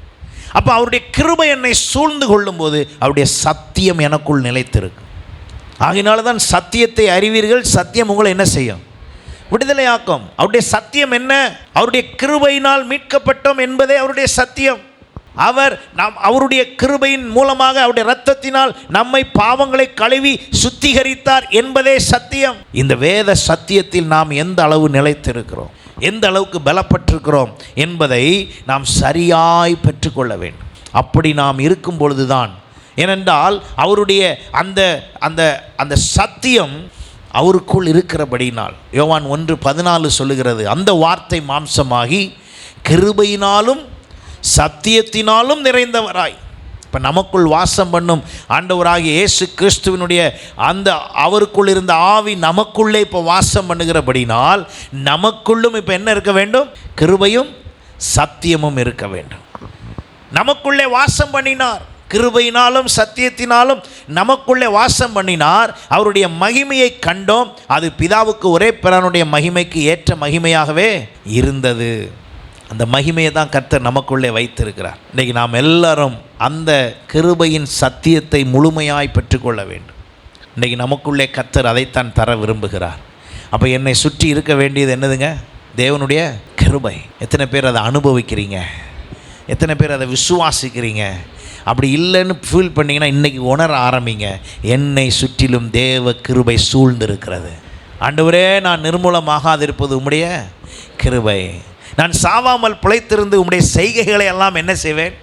அப்போ அவருடைய கிருபை என்னை சூழ்ந்து கொள்ளும்போது அவருடைய சத்தியம் எனக்குள் நிலைத்திருக்கு. ஆகினால தான் சத்தியத்தை அறிவீர்கள், சத்தியம் உங்களை என்ன செய்யும்? விடுதலையாக்கும். அவருடைய சத்தியம் என்ன? அவருடைய கிருபையினால் மீட்கப்பட்டோம் என்பதே அவருடைய சத்தியம். அவருடைய கிருபையின் மூலமாக அவருடைய இரத்தத்தினால் நம்மை பாவங்களை கழுவி சுத்திகரித்தார் என்பதே சத்தியம். இந்த வேத சத்தியத்தில் நாம் எந்த அளவு நிலைத்திருக்கிறோம், எந்த அளவுக்கு பலப்பட்டிருக்கிறோம் என்பதை நாம் சரியாய் பெற்றுக்கொள்ள வேண்டும். அப்படி நாம் இருக்கும் பொழுதுதான், ஏனென்றால் அவருடைய அந்த அந்த அந்த சத்தியம் அவருக்குள் இருக்கிறபடினால், யோவான் 1:14 சொல்லுகிறது, அந்த வார்த்தை மாம்சமாகி கிருபையினாலும் சத்தியத்தினாலும் நிறைந்தவராய். இப்போ நமக்குள் வாசம் பண்ணும் ஆண்டவராகிய இயேசு கிறிஸ்துவினுடைய அந்த அவருக்குள் இருந்த ஆவி நமக்குள்ளே இப்போ வாசம் பண்ணுகிறபடினால் நமக்குள்ளும் இப்போ என்ன இருக்க வேண்டும்? கிருபையும் சத்தியமும் இருக்க வேண்டும். நமக்குள்ளே வாசம் பண்ணினார், கிருபையினாலும் சத்தியத்தினாலும் நமக்குள்ளே வாசம் பண்ணினார். அவருடைய மகிமையை கண்டோம். அது பிதாவுக்கு ஒரே பிரானுடைய மகிமைக்கு ஏற்ற மகிமையாகவே இருந்தது. அந்த மகிமையை தான் கர்த்தர் நமக்குள்ளே வைத்திருக்கிறார். இன்றைக்கி நாம் எல்லாரும் அந்த கிருபையின் சத்தியத்தை முழுமையாய் பெற்றுக்கொள்ள வேண்டும். இன்றைக்கி நமக்குள்ளே கர்த்தர் அதைத்தான் தர விரும்புகிறார். அப்போ என்னை சுற்றி இருக்க வேண்டியது என்னதுங்க? தேவனுடைய கிருபை. எத்தனை பேர் அதை அனுபவிக்கிறீங்க? எத்தனை பேர் அதை விசுவாசிக்கிறீங்க? அப்படி இல்லைன்னு ஃபீல் பண்ணிங்கன்னா இன்றைக்கி உணர ஆரம்பிங்க, என்னை சுற்றிலும் தேவ கிருபை சூழ்ந்திருக்கிறது. ஆண்டவரே, நான் நிர்மூலமாகாதிருப்பது உம்முடைய கிருபை. நான் சாவாமல் பிழைத்திருந்து உம்முடைய செய்கைகளை எல்லாம் என்ன செய்வேன்?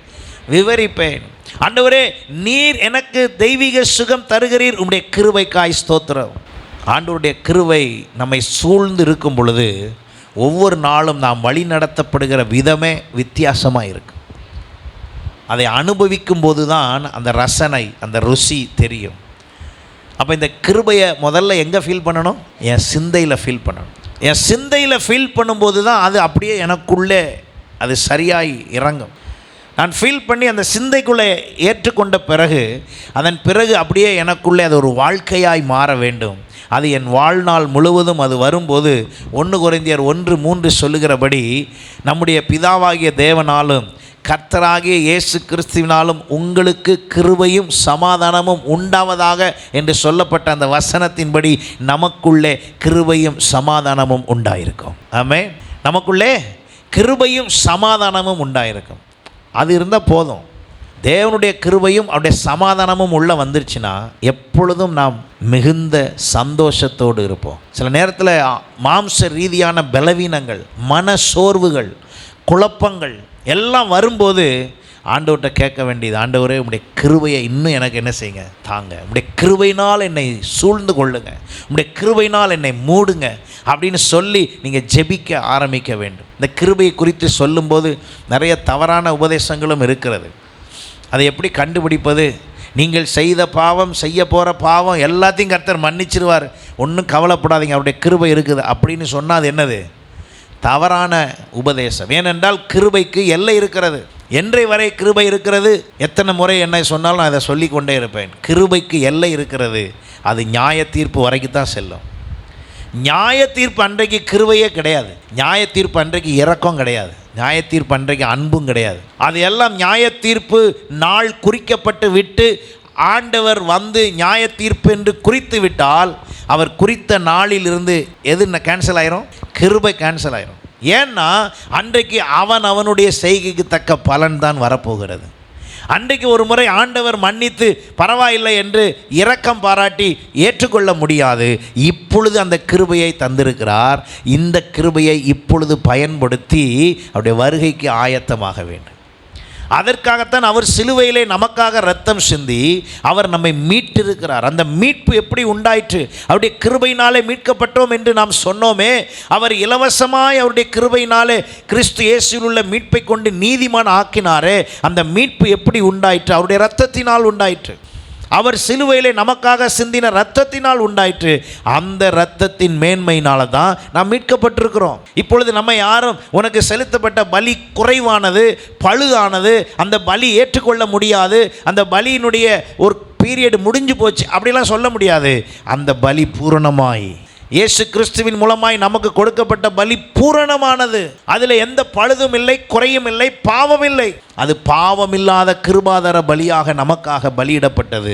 விவரிப்பேன். ஆண்டவரே, நீர் எனக்கு தெய்வீக சுகம் தருகிறீர், உம்முடைய கிருபைக்காய் ஸ்தோத்திரம். ஆண்டவருடைய கிருபை நம்மை சூழ்ந்து இருக்கும் பொழுது ஒவ்வொரு நாளும் நாம் வழி நடத்தப்படுகிற விதமே வித்தியாசமாக இருக்குது. அதை அனுபவிக்கும் போது தான் அந்த ரசனை, அந்த ருசி தெரியும். அப்போ இந்த கிருபையை முதல்ல எங்கே ஃபீல் பண்ணணும்? என் சிந்தையில் ஃபீல் பண்ணணும். என் சிந்தையில் ஃபீல் பண்ணும்போது தான் அது அப்படியே எனக்குள்ளே அது சரியாய் இறங்கும். நான் ஃபீல் பண்ணி அந்த சிந்தைக்குள்ளே ஏற்றுக்கொண்ட பிறகு அதன் பிறகு அப்படியே எனக்குள்ளே அது ஒரு வாழ்க்கையாய் மாற வேண்டும். அது என் வாழ்நாள் முழுவதும் அது வரும்போது 1 கொரிந்தியர் 1:3 சொல்லுகிறபடி, நம்முடைய பிதாவாகிய தேவனாலும் கர்த்தராகிய இயேசு கிறிஸ்துவினாலும் உங்களுக்கு கிருபையும் சமாதானமும் உண்டாவதாக என்று சொல்லப்பட்ட அந்த வசனத்தின்படி நமக்குள்ளே கிருபையும் சமாதானமும் உண்டாயிருக்கும். ஆமென். நமக்குள்ளே கிருபையும் சமாதானமும் உண்டாயிருக்கும். அது இருந்தால் போதும். தேவனுடைய கிருபையும் அவருடைய சமாதானமும் உள்ளே வந்துருச்சுன்னா எப்பொழுதும் நாம் மிகுந்த சந்தோஷத்தோடு இருப்போம். சில நேரத்தில் மாம்ச ரீதியான பலவீனங்கள், மன சோர்வுகள், குழப்பங்கள் எல்லாம் வரும்போது ஆண்டவர்கிட்ட கேட்க வேண்டியது, ஆண்டவரே, உம்முடைய கிருபையை இன்னும் எனக்கு என்ன செய்யுங்க? தாங்க. உம்முடைய கிருபையினால் என்னை சூழ்ந்து கொள்ளுங்க, உம்முடைய கிருபையினால் என்னை மூடுங்க அப்படின்னு சொல்லி நீங்கள் ஜெபிக்க ஆரம்பிக்க வேண்டும். இந்த கிருபையை குறித்து சொல்லும்போது நிறைய தவறான உபதேசங்களும் இருக்கிறது. அதை எப்படி கண்டுபிடிப்பது? நீங்கள் செய்த பாவம், செய்ய போகிற பாவம் எல்லாத்தையும் கர்த்தர் மன்னிச்சிருவார், ஒன்றும் கவலைப்படாதீங்க, அவருடைய கிருபை இருக்குது அப்படின்னு சொன்னால் அது என்னது? தவறான உபதேசம். ஏனென்றால் கிருபைக்கு எல்லை இருக்கிறது. என்றை வரை கிருபை இருக்கிறது? எத்தனை முறை என்ன சொன்னாலும் நான் அதை சொல்லிக்கொண்டே இருப்பேன். கிருபைக்கு எல்லை இருக்கிறது. அது நியாய தீர்ப்பு வரைக்கும் தான் செல்லும். நியாய தீர்ப்பு அன்றைக்கு கிருபையே கிடையாது. நியாய தீர்ப்பு அன்றைக்கு இரக்கம் கிடையாது. நியாய தீர்ப்பு அன்றைக்கு அன்பும் கிடையாது. அது எல்லாம் நியாய தீர்ப்பு நாள் குறிக்கப்பட்டு விட்டு ஆண்டவர் வந்து நியாய தீர்ப்பு என்று குறித்து விட்டால் அவர் குறித்த நாளிலிருந்து எது கேன்சல் ஆயிரும்? கிருபை கேன்சல் ஆயிரும். ஏன்னா அன்றைக்கு அவனுடைய செய்கைக்கு தக்க பலன் தான் வரப்போகிறது. அன்றைக்கு ஒரு முறை ஆண்டவர் மன்னித்து பரவாயில்லை என்று இரக்கம் பாராட்டி ஏற்றுக்கொள்ள முடியாது. இப்பொழுது அந்த கிருபையை தந்திருக்கிறார். இந்த கிருபையை இப்பொழுது பயன்படுத்தி அவருடைய வருகைக்கு ஆயத்தமாக வேண்டும். அதற்காகத்தான் அவர் சிலுவையிலே நமக்காக இரத்தம் சிந்தி அவர் நம்மை மீட்டிருக்கிறார். அந்த மீட்பு எப்படி உண்டாயிற்று? அவருடைய கிருபையினாலே மீட்கப்பட்டோம் என்று நாம் சொன்னோமே. அவர் இலவசமாய் அவருடைய கிருபையினாலே கிறிஸ்து இயேசுவில் உள்ள மீட்பை கொண்டு நீதிமான் ஆக்கினாரே. அந்த மீட்பு எப்படி உண்டாயிற்று? அவருடைய இரத்தத்தினால் உண்டாயிற்று. அவர் சிலுவையிலே நமக்காக சிந்தின இரத்தத்தினால் உண்டாயிற்று. அந்த இரத்தத்தின் மேன்மையினால தான் நாம் மீட்கப்பட்டிருக்கிறோம். இப்பொழுது நம்ம யாரும் உனக்கு செலுத்தப்பட்ட பலி குறைவானது, பழுதானது, அந்த பலி ஏற்றுக்கொள்ள முடியாது, அந்த பலியினுடைய ஒரு பீரியட் முடிஞ்சு போச்சு அப்படிலாம் சொல்ல முடியாது. அந்த பலி பூரணமாய் இயேசு கிறிஸ்துவின் மூலமாய் நமக்கு கொடுக்கப்பட்ட பலி பூரணமானது. அதில் எந்த பழுதும் இல்லை, குறையும் இல்லை, பாவம் இல்லை. அது பாவமில்லாத கிருபாதார பலியாக நமக்காக பலியிடப்பட்டது.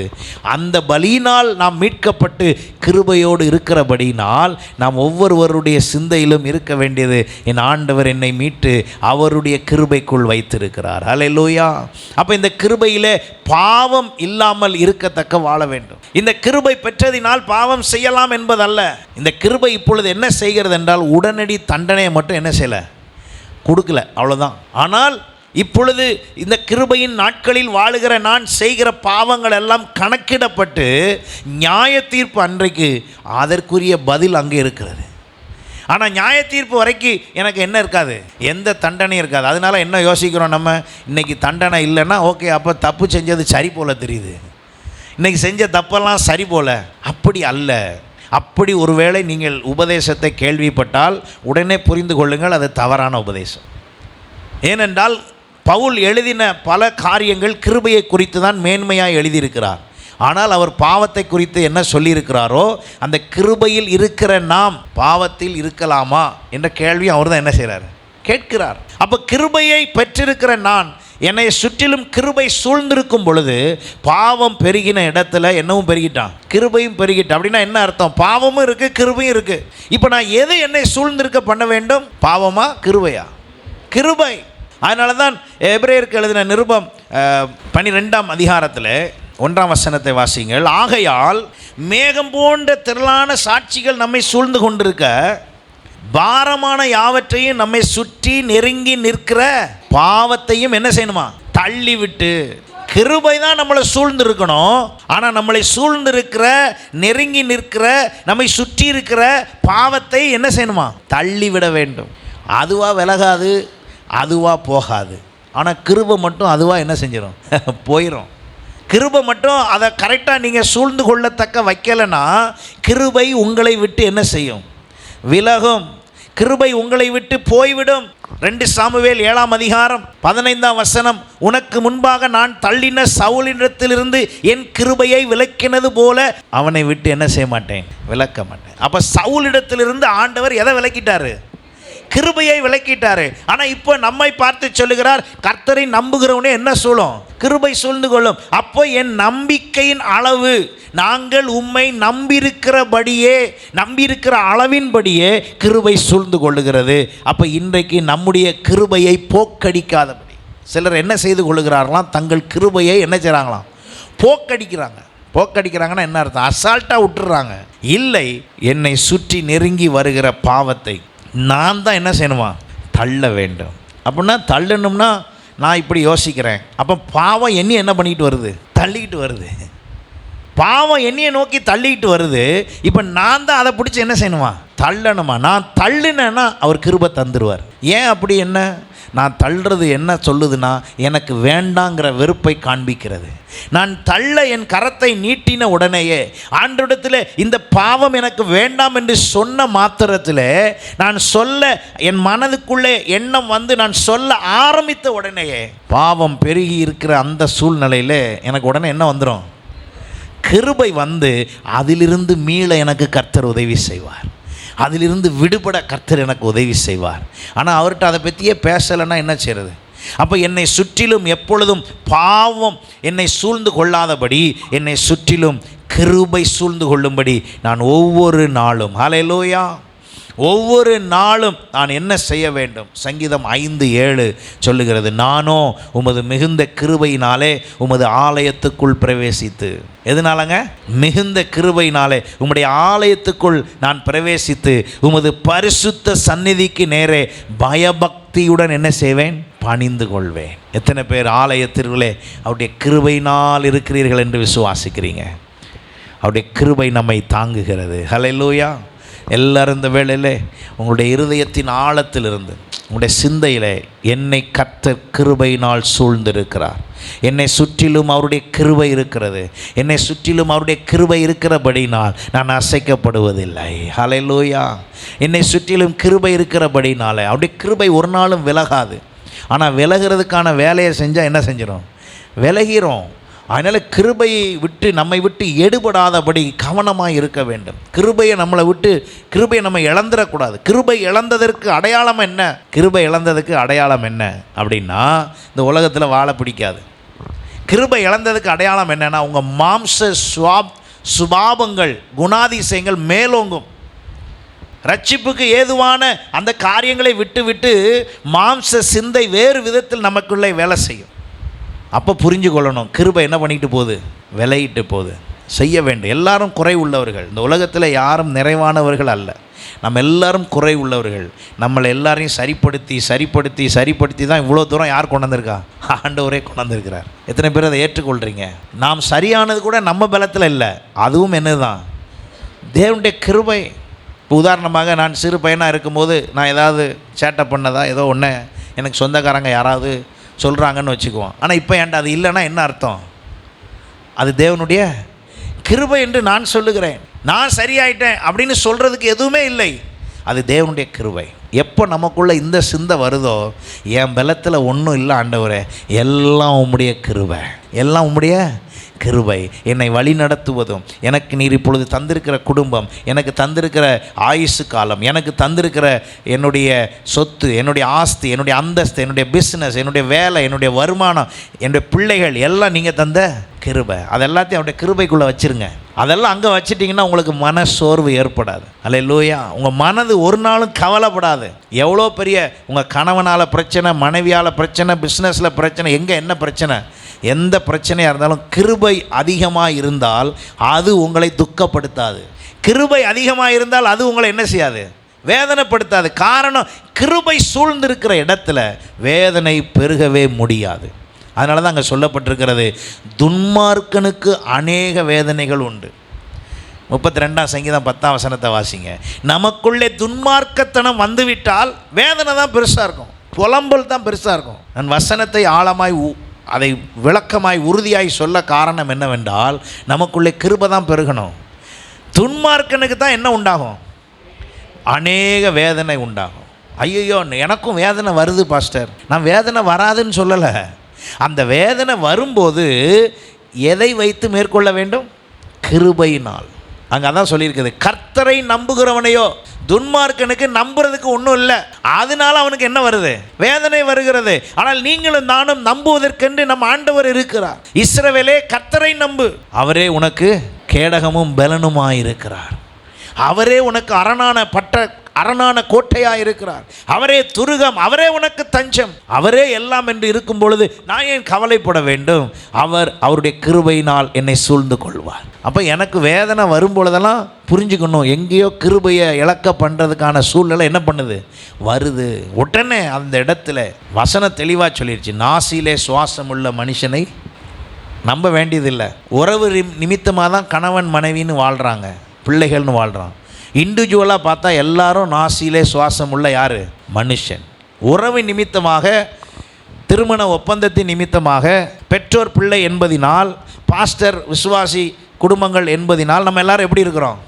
அந்த பலியினால் நாம் மீட்கப்பட்டு கிருபையோடு இருக்கிறபடினால் நாம் ஒவ்வொருவருடைய சிந்தையிலும் இருக்க வேண்டியது, என் ஆண்டவர் என்னை மீட்டு அவருடைய கிருபைக்குள் வைத்திருக்கிறார். அல்லேலூயா. அப்போ இந்த கிருபையிலே பாவம் இல்லாமல் இருக்கத்தக்க வாழ வேண்டும். இந்த கிருபை பெற்றதினால் பாவம் செய்யலாம் என்பதல்ல. இந்த கிருபை இப்பொழுது என்ன செய்கிறது என்றால், உடனடி தண்டனையை மட்டும் என்ன செய்யல, கொடுக்கல, அவ்வளோதான். ஆனால் இப்பொழுது இந்த கிருபையின் நாட்களில் வாழுகிற நான் செய்கிற பாவங்கள் எல்லாம் கணக்கிடப்பட்டு நியாய தீர்ப்பு அன்றைக்கு அதற்குரிய பதில் அங்கே இருக்கிறது. ஆனால் நியாய தீர்ப்பு வரைக்கும் எனக்கு என்ன இருக்காது, எந்த தண்டனையும் இருக்காது. அதனால் என்ன யோசிக்கிறோம் நம்ம, இன்றைக்கி தண்டனை இல்லைன்னா ஓகே, அப்போ தப்பு செஞ்சது சரி போல தெரியுது, இன்றைக்கி செஞ்ச தப்பெல்லாம் சரி போல. அப்படி அல்ல. அப்படி ஒருவேளை நீங்கள் உபதேசத்தை கேள்விப்பட்டால் உடனே புரிந்து கொள்ளுங்கள், அது தவறான உபதேசம். ஏனென்றால் பவுல் எழுதின பல காரியங்கள் கிருபையை குறித்து தான் மேன்மையாக எழுதியிருக்கிறார். ஆனால் அவர் பாவத்தை குறித்து என்ன சொல்லியிருக்கிறாரோ, அந்த கிருபையில் இருக்கிற நாம் பாவத்தில் இருக்கலாமா என்ற கேள்வி அவர் தான் என்ன செய்கிறார், கேட்கிறார். அப்போ கிருபையை பெற்றிருக்கிற நான், என்னை சுற்றிலும் கிருபை சூழ்ந்திருக்கும் பொழுது பாவம் பெருகின இடத்துல என்னவும் பெருகிட்டான், கிருபையும் பெருகிட்டான். அப்படின்னா என்ன அர்த்தம்? பாவமும் இருக்குது, கிருபையும் இருக்குது. இப்போ நான் எது என்னை சூழ்ந்திருக்க பண்ண வேண்டும்? பாவமா கிருபையா? கிருபை. அதனால தான் எபிரேயருக்கு எழுதின நிருபம் 12ஆம் அதிகாரத்தில் 1ஆம் வசனத்தை வாசிங்கள். ஆகையால் மேகம் போன்ற திரளான சாட்சிகள் நம்மை சூழ்ந்து கொண்டிருக்க, பாரமான யாவற்றையும் நம்மை சுற்றி நெருங்கி நிற்கிற பாவத்தையும் என்ன செய்யணுமா, தள்ளிவிட்டு. கிருபை தான் நம்மளை சூழ்ந்து இருக்கணும். ஆனால் நம்மளை சூழ்ந்திருக்கிற, நெருங்கி நிற்கிற, நம்மை சுற்றி இருக்கிற பாவத்தை என்ன செய்யணுமா, தள்ளிவிட வேண்டும். அதுவாக விலகாது, அதுவாக போகாது. ஆனால் கிருபை மட்டும் அதுவாக என்ன செஞ்சிடும், போயிடும். கிருபை மட்டும் அதை கரெக்டாக நீங்கள் சூழ்ந்து கொள்ளத்தக்க வைக்கலைன்னா கிருபை உங்களை விட்டு என்ன செய்யும், விலகும். கிருபை உங்களை விட்டு போய்விடும். 2 சாமுவேல் 7ஆம் அதிகாரம் 15ஆம் வசனம், உனக்கு முன்பாக நான் தள்ளின சவுலிடத்திலிருந்து என் கிருபையை விலக்கினது போல அவனை விட்டு என்ன செய்ய மாட்டேன், விலக்க மாட்டேன். அப்போ சவுலிடத்திலிருந்து ஆண்டவர் எதை விலக்கிட்டாரு, கிருபையை விலக்கிட்டாரு. ஆனால் இப்போ நம்மை பார்த்து சொல்லுகிறார், கர்த்தரை நம்புகிறவனே என்ன சூழும், கிருபை சூழ்ந்து கொள்ளும். அப்போ என் நம்பிக்கையின் அளவு, நாங்கள் உம்மை நம்பியிருக்கிறபடியே, நம்பியிருக்கிற அளவின்படியே கிருபை சூழ்ந்து கொள்ளுகிறது. அப்போ இன்றைக்கு நம்முடைய கிருபையை போக்கடிக்காதபடி சிலர் என்ன செய்து கொள்ளுகிறார்களாம், தங்கள் கிருபையை என்ன செய்கிறாங்களாம், போக்கடிக்கிறாங்க. போக்கடிக்கிறாங்கன்னா என்ன அர்த்தம், அசால்ட்டாக விட்டுறாங்க. இல்லை, என்னை சுற்றி நெருங்கி வருகிற பாவத்தை நான் தான் என்ன செய்யணுமா, தள்ள வேண்டும். அப்படின்னா தள்ளணும்னா நான் இப்படி யோசிக்கிறேன், அப்போ பாவம் என்னையை என்ன பண்ணிக்கிட்டு வருது, தள்ளிக்கிட்டு வருது. பாவம் என்னையை நோக்கி தள்ளிக்கிட்டு வருது. இப்போ நான் தான் அதை பிடிச்சி என்ன செய்யணுமா, தள்ளணுமா. நான் தள்ளுனேன்னா அவர் கிருபை தந்துடுவார். ஏன் அப்படி? என்ன நான் தள்ளுறது என்ன சொல்லுதுன்னா, எனக்கு வேண்டாங்கிற வெறுப்பை காண்பிக்கிறது. நான் தள்ள என் கரத்தை நீட்டின உடனேயே, ஆண்டவரிடத்தில் இந்த பாவம் எனக்கு வேண்டாம் என்று சொன்ன மாத்திரத்தில், நான் சொல்ல என் மனதுக்குள்ளே எண்ணம் வந்து நான் சொல்ல ஆரம்பித்த உடனேயே பாவம் பெருகி இருக்கிற அந்த சூழ்நிலையில் எனக்கு உடனே என்ன வந்துடும், கிருபை வந்து அதிலிருந்து மீள எனக்கு கர்த்தர் உதவி செய்வார். அதிலிருந்து விடுபட கர்த்தர் எனக்கு உதவி செய்வார். ஆனால் அவர்கிட்ட அதை பற்றியே பேசலைன்னா என்ன செய்கிறது? அப்போ என்னை சுற்றிலும் எப்பொழுதும் பாவம் என்னை சூழ்ந்து கொள்ளாதபடி, என்னை சுற்றிலும் கிருபை சூழ்ந்து கொள்ளும்படி நான் ஒவ்வொரு நாளும், ஹல்லேலூயா, ஒவ்வொரு நாளும் நான் என்ன செய்ய வேண்டும்? சங்கீதம் 5:7 சொல்லுகிறது, நானோ உமது மிகுந்த கிருபையினாலே உமது ஆலயத்துக்குள் பிரவேசித்து. எதனாலங்க? மிகுந்த கிருபையினாலே உம்முடைய ஆலயத்துக்குள் நான் பிரவேசித்து உமது பரிசுத்த சந்நிதிக்கு நேரே பயபக்தியுடன் என்ன செய்வேன்? பணிந்து கொள்வேன். எத்தனை பேர் ஆலயத்திற்குள்ளே அவருடைய கிருபையினால் இருக்கிறீர்கள் என்று விசுவாசிக்கிறீங்க? அவருடைய கிருபை நம்மை தாங்குகிறது. ஹல்லேலூயா. எல்லாரும் இந்த வேளையிலே உங்களுடைய இருதயத்தின் ஆழத்திலிருந்து, உங்களுடைய சிந்தையிலே, என்னை கர்த்தர் கிருபையினால் சூழ்ந்திருக்கிறார், என்னை சுற்றிலும் அவருடைய கிருபை இருக்கிறது, என்னை சுற்றிலும் அவருடைய கிருபை இருக்கிறபடினால் நான் அசைக்கப்படுவதில்லை. ஹல்லேலூயா. என்னை சுற்றிலும் கிருபை இருக்கிறபடினால அவருடைய கிருபை ஒரு நாளும் விலகாது. ஆனால் விலகிறதுக்கான வேலையை செஞ்சால் என்ன செஞ்சிடும்? விலகிறோம். அதனால் கிருபையை விட்டு நம்மை விட்டு எடுபடாதபடி கவனமாக இருக்க வேண்டும். கிருபையை நம்ம இழந்துடக்கூடாது. கிருபை இழந்ததற்கு அடையாளம் என்ன? கிருபை இழந்ததுக்கு அடையாளம் என்ன அப்படின்னா, இந்த உலகத்தில் வாழ பிடிக்காது. கிருபை இழந்ததுக்கு அடையாளம் என்னன்னா, உங்கள் மாம்ச சுபாவங்கள், குணாதிசயங்கள் மேலோங்கும். ரட்சிப்புக்கு ஏதுவான அந்த காரியங்களை விட்டு மாம்ச சிந்தை வேறு விதத்தில் நமக்குள்ளே வேலை செய்யும். அப்போ புரிஞ்சு கொள்ளணும், கிருபை என்ன பண்ணிட்டு போகுது? விலையிட்டு போகுது. செய்ய வேண்டும். எல்லாரும் குறை உள்ளவர்கள். இந்த உலகத்தில் யாரும் நிறைவானவர்கள் அல்ல. நம்ம எல்லாரும் குறை உள்ளவர்கள். நம்மளை எல்லாரையும் சரிப்படுத்தி தான் இவ்வளோ தூரம் யார் கொண்டு வந்திருக்கா? ஆண்டவரே கொண்டு வந்திருக்கிறார். எத்தனை பேர் அதை ஏற்றுக்கொள்கிறீங்க? நாம் சரியானது கூட நம்ம பலத்தில் இல்லை, அதுவும் என்னதான்? தேவனுடைய கிருபை. உதாரணமாக, நான் சிறு பையனாக இருக்கும்போது நான் ஏதாவது சேட்டை பண்ணதா ஏதோ ஒன்று எனக்கு சொந்தக்காரங்க யாராவது சொல்கிறாங்கன்னு வச்சுக்குவோம். ஆனால் இப்போ ஏன்டா அது இல்லைன்னா என்ன அர்த்தம்? அது தேவனுடைய கிருபை என்று நான் சொல்லுகிறேன். நான் சரியாயிட்டேன் அப்படின்னு சொல்கிறதுக்கு எதுவுமே இல்லை. அது தேவனுடைய கிருபை. எப்போ நமக்குள்ளே இந்த சிந்தை வருதோ, என் பலத்தில் ஒன்றும் இல்லை ஆண்டவரே, எல்லாம் உம்முடைய கிருபை, எல்லாம் உம்முடைய கிருபை என்னை வழி நடத்துவதும், எனக்கு நீர் இப்பொழுது தந்திருக்கிற குடும்பம், எனக்கு தந்திருக்கிற ஆயுசு காலம், எனக்கு தந்திருக்கிற என்னுடைய சொத்து, என்னுடைய ஆஸ்தி, என்னுடைய அந்தஸ்து, என்னுடைய பிஸ்னஸ், என்னுடைய வேலை, என்னுடைய வருமானம், என்னுடைய பிள்ளைகள் எல்லாம் நீங்கள் தந்த கிருபை. அதெல்லாத்தையும் அவருடைய கிருபைக்குள்ளே வச்சுருங்க. அதெல்லாம் அங்கே வச்சிட்டிங்கன்னா உங்களுக்கு மன சோர்வு ஏற்படாது. அல்லேலூயா. உங்கள் மனது ஒரு நாளும் கவலைப்படாது. எவ்வளோ பெரிய உங்கள் கணவனால் பிரச்சனை, மனைவியால் பிரச்சனை, பிஸ்னஸில் பிரச்சனை, எங்கே என்ன பிரச்சனை, எந்த பிரச்சனையாக இருந்தாலும் கிருபை அதிகமாக இருந்தால் அது உங்களை துக்கப்படுத்தாது. கிருபை அதிகமாக இருந்தால் அது உங்களை என்ன செய்யாது? வேதனைப்படுத்தாது. காரணம், கிருபை சூழ்ந்திருக்கிற இடத்துல வேதனை பெருகவே முடியாது. அதனால தான் அங்கே சொல்லப்பட்டிருக்கிறது, துன்மார்க்கனுக்கு அநேக வேதனைகள் உண்டு. 32ஆம் சங்கீதம் 10ஆம் வசனத்தை வாசிங்க. நமக்குள்ளே துன்மார்க்கத்தனம் வந்துவிட்டால் வேதனை தான் பெருசாக இருக்கும், புலம்பல் தான் பெருசாக இருக்கும். நான் வசனத்தை ஆழமாய் அதை விளக்கமாய் உறுதியாய் சொல்ல காரணம் என்னவென்றால், நமக்குள்ளே கிருபை தான் பெருகணும். துன்மார்க்கனுக்கு தான் என்ன உண்டாகும்? அநேக வேதனை உண்டாகும். ஐயோ, எனக்கும் வேதனை வருது பாஸ்டர். நான் வேதனை வராதுன்னு சொல்லலை. அந்த வேதனை வரும்போது எதை வைத்து மேற்கொள்ள வேண்டும்? கிருபையினால். அங்கே அதான் சொல்லியிருக்குது, கர்த்தரை நம்புகிறவனையோ. துன்மார்க்கனுக்கு நம்புறதுக்கு ஒன்றும் இல்லை, அதனால அவனுக்கு என்ன வருது? வேதனை வருகிறது. ஆனால் நீங்களும் நானும் நம்புவதற்கென்று நம்ம ஆண்டவர் இருக்கிறார். இஸ்ரவேலே, கர்த்தரை நம்பு, அவரே உனக்கு கேடகமும் பலனுமாயிருக்கிறார். அவரே உனக்கு அரணான கோட்டையாக இருக்கிறார். அவரே துருகம், அவரே உனக்கு தஞ்சம், அவரே எல்லாம் என்று இருக்கும் பொழுது நான் ஏன் கவலைப்பட வேண்டும்? அவருடைய கிருபையினால் என்னை சூழ்ந்து கொள்வார். அப்போ எனக்கு வேதனை வரும் பொழுதெல்லாம் புரிஞ்சுக்கணும், எங்கேயோ கிருபையை இழக்க பண்ணுறதுக்கான சூழ்நிலை என்ன பண்ணுது? வருது. உடனே அந்த இடத்துல வசனம் தெளிவாக சொல்லிடுச்சு, நாசியிலே சுவாசம் உள்ள மனுஷனை நம்ப வேண்டியதில்லை. உறவு நிமித்தமாக தான் கணவன் மனைவின்னு வாழ்கிறாங்க, பிள்ளைகள்னு வாழ்கிறான். இண்டிவிஜுவலாக பார்த்தா எல்லாரும் நாசியிலே சுவாசம் உள்ள யார்? மனுஷன். உறவு நிமித்தமாக, திருமண ஒப்பந்தத்தின் நிமித்தமாக, பெற்றோர் பிள்ளை என்பதினால், பாஸ்டர் விசுவாசி குடும்பங்கள் என்பதினால் நம்ம எல்லாரும் எப்படி இருக்கிறோம்?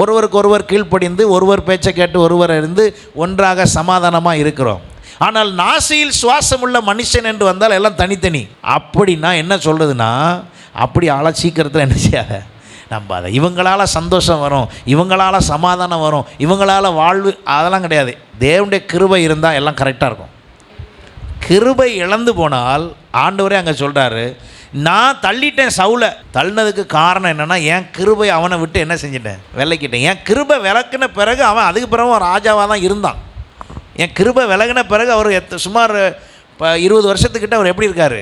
ஒருவருக்கு ஒருவர் கீழ்ப்படிந்து, ஒருவர் பேச்சை கேட்டு ஒருவர் இருந்து ஒன்றாக சமாதானமாக இருக்கிறோம். ஆனால் நாசியில் சுவாசம் உள்ள மனுஷன் என்று வந்தால் எல்லாம் தனித்தனி. அப்படின்னா என்ன சொல்கிறதுனா, அப்படி ஆள சீக்கிரத்தில் என்ன செய்யாத, நம்பாத. இவங்களால் சந்தோஷம் வரும், இவங்களால் சமாதானம் வரும், இவங்களால் வாழ்வு, அதெல்லாம் கிடையாது. தேவனுடைய கிருபை இருந்தால் எல்லாம் கரெக்டாக இருக்கும். கிருபை இழந்து போனால் ஆண்டவரே அங்கே சொல்கிறாரு, நான் தள்ளிட்டேன் சவுலை. தள்ளினதுக்கு காரணம் என்னென்னா, என் கிருபை அவனை விட்டு என்ன செஞ்சிட்டேன், விலக்கிட்டேன். என் கிருபை விலக்கின பிறகு அவன் அதுக்கு பிறகு ராஜாவாக தான் இருந்தான். என் கிருபை விலகின பிறகு அவர் சுமார் 20 வருஷத்துக்கிட்ட அவர் எப்படி இருக்கார்,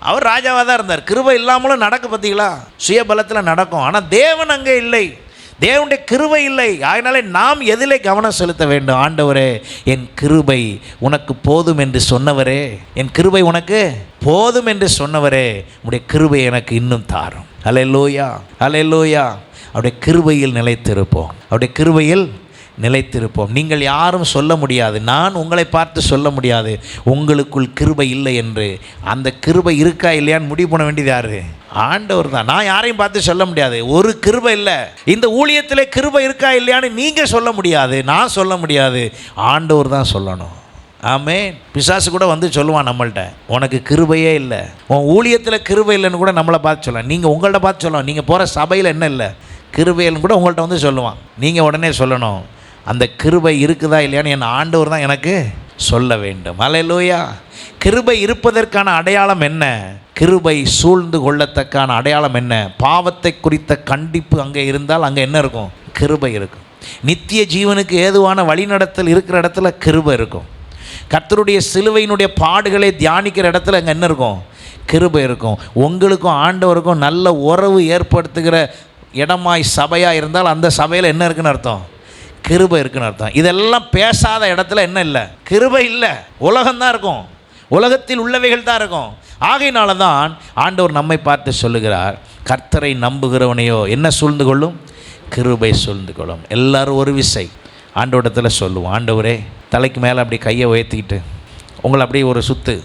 அவர் ராஜாவாக தான் இருந்தார். கிருபை இல்லாமலும் நடக்க பார்த்தீங்களா, சுயபலத்தில் நடக்கும். ஆனால் தேவன் அங்கே இல்லை, தேவனுடைய கிருபை இல்லை. அதனால நாம் எதிலே கவனம் செலுத்த வேண்டும்? ஆண்டவரே, என் கிருபை உனக்கு போதும் என்று சொன்னவரே, என் கிருபை உனக்கு போதும் என்று சொன்னவரே, உடைய கிருபை எனக்கு இன்னும் தாரும். அல்லேலூயா, அல்லேலூயா. அவருடைய கிருபையில் நிலைத்திருப்போம், அவருடைய கிருபையில் நிலைத்திருப்போம். நீங்கள் யாரும் சொல்ல முடியாது, நான் உங்களை பார்த்து சொல்ல முடியாது உங்களுக்குள் கிருபை இல்லை என்று. அந்த கிருபை இருக்கா இல்லையான்னு முடிவு பண்ண வேண்டியது யாரு? ஆண்டவர் தான். நான் யாரையும் பார்த்து சொல்ல முடியாது, ஒரு கிருபை இல்லை. இந்த ஊழியத்தில் கிருபை இருக்கா இல்லையான்னு நீங்கள் சொல்ல முடியாது, நான் சொல்ல முடியாது, ஆண்டவர் தான் சொல்லணும். ஆமென். பிசாசு கூட வந்து சொல்லுவான் நம்மள்கிட்ட, உனக்கு கிருபையே இல்லை, உன் ஊழியத்தில் கிருபை இல்லைன்னு கூட நம்மளை பார்த்து சொல்லலாம். நீங்கள் உங்கள்கிட்ட பார்த்து சொல்லலாம், நீங்கள் போகிற சபையில் என்ன இல்லை கிருபைன்னு கூட உங்கள்கிட்ட வந்து சொல்லுவான். நீங்கள் உடனே சொல்லணும், அந்த கிருபை இருக்குதா இல்லையான்னு என் ஆண்டவர் தான் எனக்கு சொல்ல வேண்டும். அல்லேலூயா. கிருபை இருப்பதற்கான அடையாளம் என்ன? கிருபை சூழ்ந்து கொள்ளத்தக்கான அடையாளம் என்ன? பாவத்தை குறித்த கண்டிப்பு அங்கே இருந்தால் அங்கே என்ன இருக்கும்? கிருபை இருக்கும். நித்திய ஜீவனுக்கு ஏதுவான வழிநடத்தல் இருக்கிற இடத்துல கிருபை இருக்கும். கர்த்தருடைய சிலுவையினுடைய பாடுகளை தியானிக்கிற இடத்துல அங்கே என்ன இருக்கும்? கிருபை இருக்கும். உங்களுக்கும் ஆண்டவருக்கும் நல்ல உறவு ஏற்படுத்துகிற இடமாய் சபையாக இருந்தால் அந்த சபையில் என்ன இருக்குன்னு அர்த்தம்? கிருபை இருக்குன்னு அர்த்தம். இதெல்லாம் பேசாத இடத்துல என்ன இல்லை? கிருபை இல்லை. உலகம்தான் இருக்கும், உலகத்தில் உள்ளவைகள் தான் இருக்கும். ஆகையினால தான் ஆண்டவர் நம்மை பார்த்து சொல்லுகிறார், கர்த்தரை நம்புகிறவனையோ என்ன சூழ்ந்து கொள்ளும்? கிருபை சூழ்ந்து கொள்ளும். எல்லாரும் ஒரு விசை ஆண்டவரிடத்தில் சொல்லுவோம், ஆண்டவரே, தலைக்கு மேலே அப்படி கையை உயர்த்திக்கிட்டு உங்களை அப்படியே ஒரு சுத்து,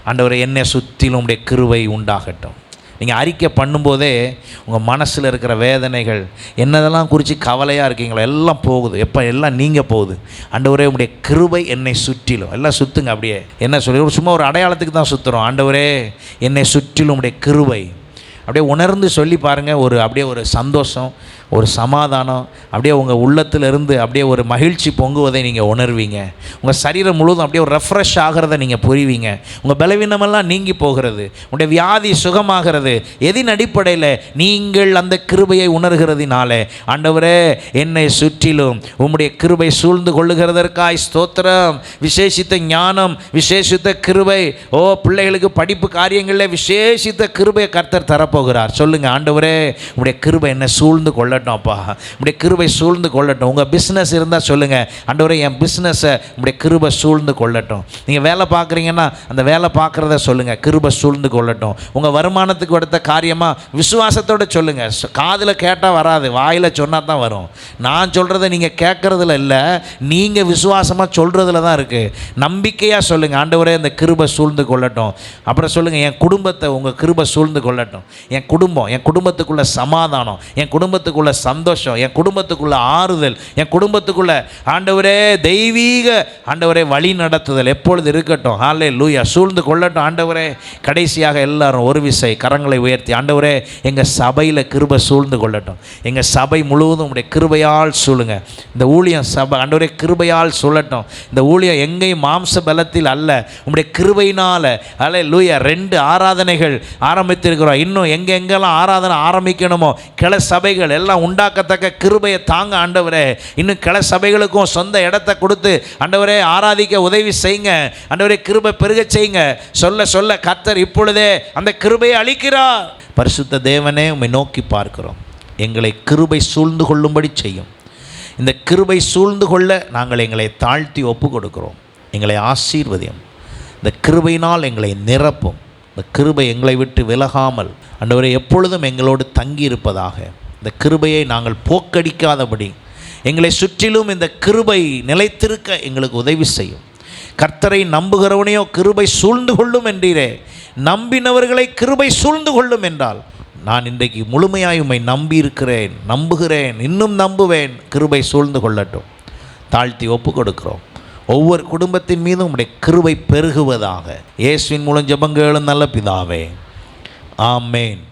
ஆண்டவரே என்னை சுற்றிலும் உடைய கிருபை உண்டாகட்டும். நீங்கள் அறிக்கை பண்ணும்போதே உங்கள் மனசில் இருக்கிற வேதனைகள் என்னதெல்லாம் குறித்து கவலையாக இருக்கீங்களோ எல்லாம் போகுது. எப்போ எல்லாம் நீங்கள் போகுது. ஆண்டவரே உடைய கிருபை என்னை சுற்றிலும், எல்லாம் சுற்றுங்க. அப்படியே என்ன சொல்லி சும்மா ஒரு அடையாளத்துக்கு தான் சுற்றுறோம். ஆண்டவரே என்னை சுற்றிலும் உடைய கிருபை அப்படியே உணர்ந்து சொல்லி பாருங்கள். அப்படியே ஒரு சந்தோஷம், ஒரு சமாதானம் அப்படியே உங்கள் உள்ளத்திலிருந்து அப்படியே ஒரு மகிழ்ச்சி பொங்குவதை நீங்கள் உணர்வீங்க. உங்கள் சரீரம் முழுவதும் அப்படியே ஒரு ரெஃப்ரெஷ் ஆகிறத நீங்கள் புரிவீங்க. உங்கள் பலவீனமெல்லாம் நீங்கி போகிறது, உங்களுடைய வியாதி சுகமாகிறது. எதின் அடிப்படையில்? நீங்கள் அந்த கிருபையை உணர்கிறதுனாலே. ஆண்டவரே என்னை சுற்றிலும் உம்முடைய கிருபை சூழ்ந்து கொள்ளுகிறதற்காய் ஸ்தோத்திரம். விசேஷித்த ஞானம், விசேஷித்த கிருபை. பிள்ளைகளுக்கு படிப்பு காரியங்களில் விசேஷித்த கிருபையை கர்த்தர் தரப்போகிறார். சொல்லுங்கள், ஆண்டவரே உம்முடைய கிருபை என்னை சூழ்ந்து கொள்ளட்டும் அப்பா, உம்முடைய கிருபை சூழ்ந்து கொள்ளட்டும். உங்கள் பிஸ்னஸ் இருந்தால் சொல்லுங்கள், ஆண்டவரே என் பிஸ்னஸை உம்முடைய கிருபை சூழ்ந்து கொள்ளட்டும். நீங்கள் வேலை பார்க்குறீங்கன்னா அந்த வேலை பார்க்குறத சொல்லுங்கள், கிருபை சூழ்ந்து கொள்ளட்டும். உங்கள் வருமானத்துக்கு அடுத்த காரியமாக விசுவாசத்தோடு சொல்லுங்கள். காதில் கேட்டால் வராது, வாயில் சொன்னால் தான் வரும். நான் சொல்கிறத நீங்கள் கேட்குறதுல இல்லை, நீங்கள் விசுவாசமாக சொல்கிறதுல தான் இருக்குது. நம்பிக்கையாக சொல்லுங்கள், ஆண்டவரே இந்த கிருபை சூழ்ந்து கொள்ளட்டும். அப்புறம் சொல்லுங்கள், என் குடும்பத்தை உங்கள் கிருபை சூழ்ந்து கொள்ளட்டும். என் குடும்பம், என் குடும்பத்துக்குள்ள சமாதானம், என் குடும்பத்துக்குள்ள சந்தோஷம், என் குடும்பத்துக்குள்ள ஆறுதல், என் குடும்பத்துக்குள்ள ஆண்டவரே தெய்வீக ஆண்டவரே வழி நடத்துதல் எப்பொழுது இருக்கட்டும். ஹல்லேலூயா. சூழ்ந்து கொள்ளட்டும் ஆண்டவரே. கடைசியாக எல்லாரும் ஒரு விசை கரங்களை உயர்த்தி, ஆண்டவரே எங்கள் சபையில் கிருபை சூழ்ந்து கொள்ளட்டும். எங்கள் சபை முழுவதும் உடைய கிருபையால் சூழுங்க. இந்த ஊழியம் சபை ஆண்டவரே கிருபையால் சொல்லட்டும். இந்த ஊழியம் எங்கேயும் மாம்ச பலத்தில் அல்ல, உம்முடைய கிருபையினால். ஹல்லேலூயா. 2 ஆராதனைகள் ஆரம்பித்திருக்கிறோம். இன்னும் எங்கெங்கெல்லாம் ஆராதனை ஆரம்பிக்கணுமோ கிளை சபைகள் எல்லாம் உண்டாக்கத்தக்க கிருபையை தாங்க ஆண்டவரே. இன்னும் கிளை சபைகளுக்கும் சொந்த இடத்தை கொடுத்து ஆண்டவரே ஆராதிக்க உதவி செய்யுங்க. ஆண்டவரே கிருபை பெருக செய்யுங்க. சொல்ல சொல்ல கர்த்தர் இப்பொழுதே அந்த கிருபையை அளிக்கிறார். பரிசுத்த தேவனே உம்மை நோக்கி பார்க்கிறோம். எங்களை கிருபை சூழ்ந்து கொள்ளும்படி செய்யும். இந்த கிருபை சூழ்ந்து கொள்ள நாங்கள் எங்களை தாழ்த்தி ஒப்பு கொடுக்கிறோம். எங்களை ஆசீர்வதியும். இந்த கிருபையினால் எங்களை நிரப்பும். இந்த கிருபை எங்களை விட்டு விலகாமல் ஆண்டவரே எப்பொழுதும் எங்களோடு தங்கி இருப்பதாக. இந்த கிருபையை நாங்கள் போக்கடிக்காதபடி எங்களை சுற்றிலும் இந்த கிருபை நிலைத்திருக்க எங்களுக்கு உதவி செய்யும். கர்த்தரை நம்புகிறவனையோ கிருபை சூழ்ந்து கொள்ளும் என்றீரே, நம்பினவர்களை கிருபை சூழ்ந்து கொள்ளும் என்றால் நான் இன்றைக்கு முழுமையாய் உம்மை நம்பியிருக்கிறேன், நம்புகிறேன், இன்னும் நம்புவேன். கிருபை சூழ்ந்து கொள்ளட்டும். தாழ்த்தி ஒப்பு கொடுக்கிறோம். ஒவ்வொரு குடும்பத்தின் மீதும் உம்முடைய கிருபை பெருகுவதாக. இயேசுவின் மூலம் ஜெபம் கேளும் நல்ல பிதாவே, ஆமென்.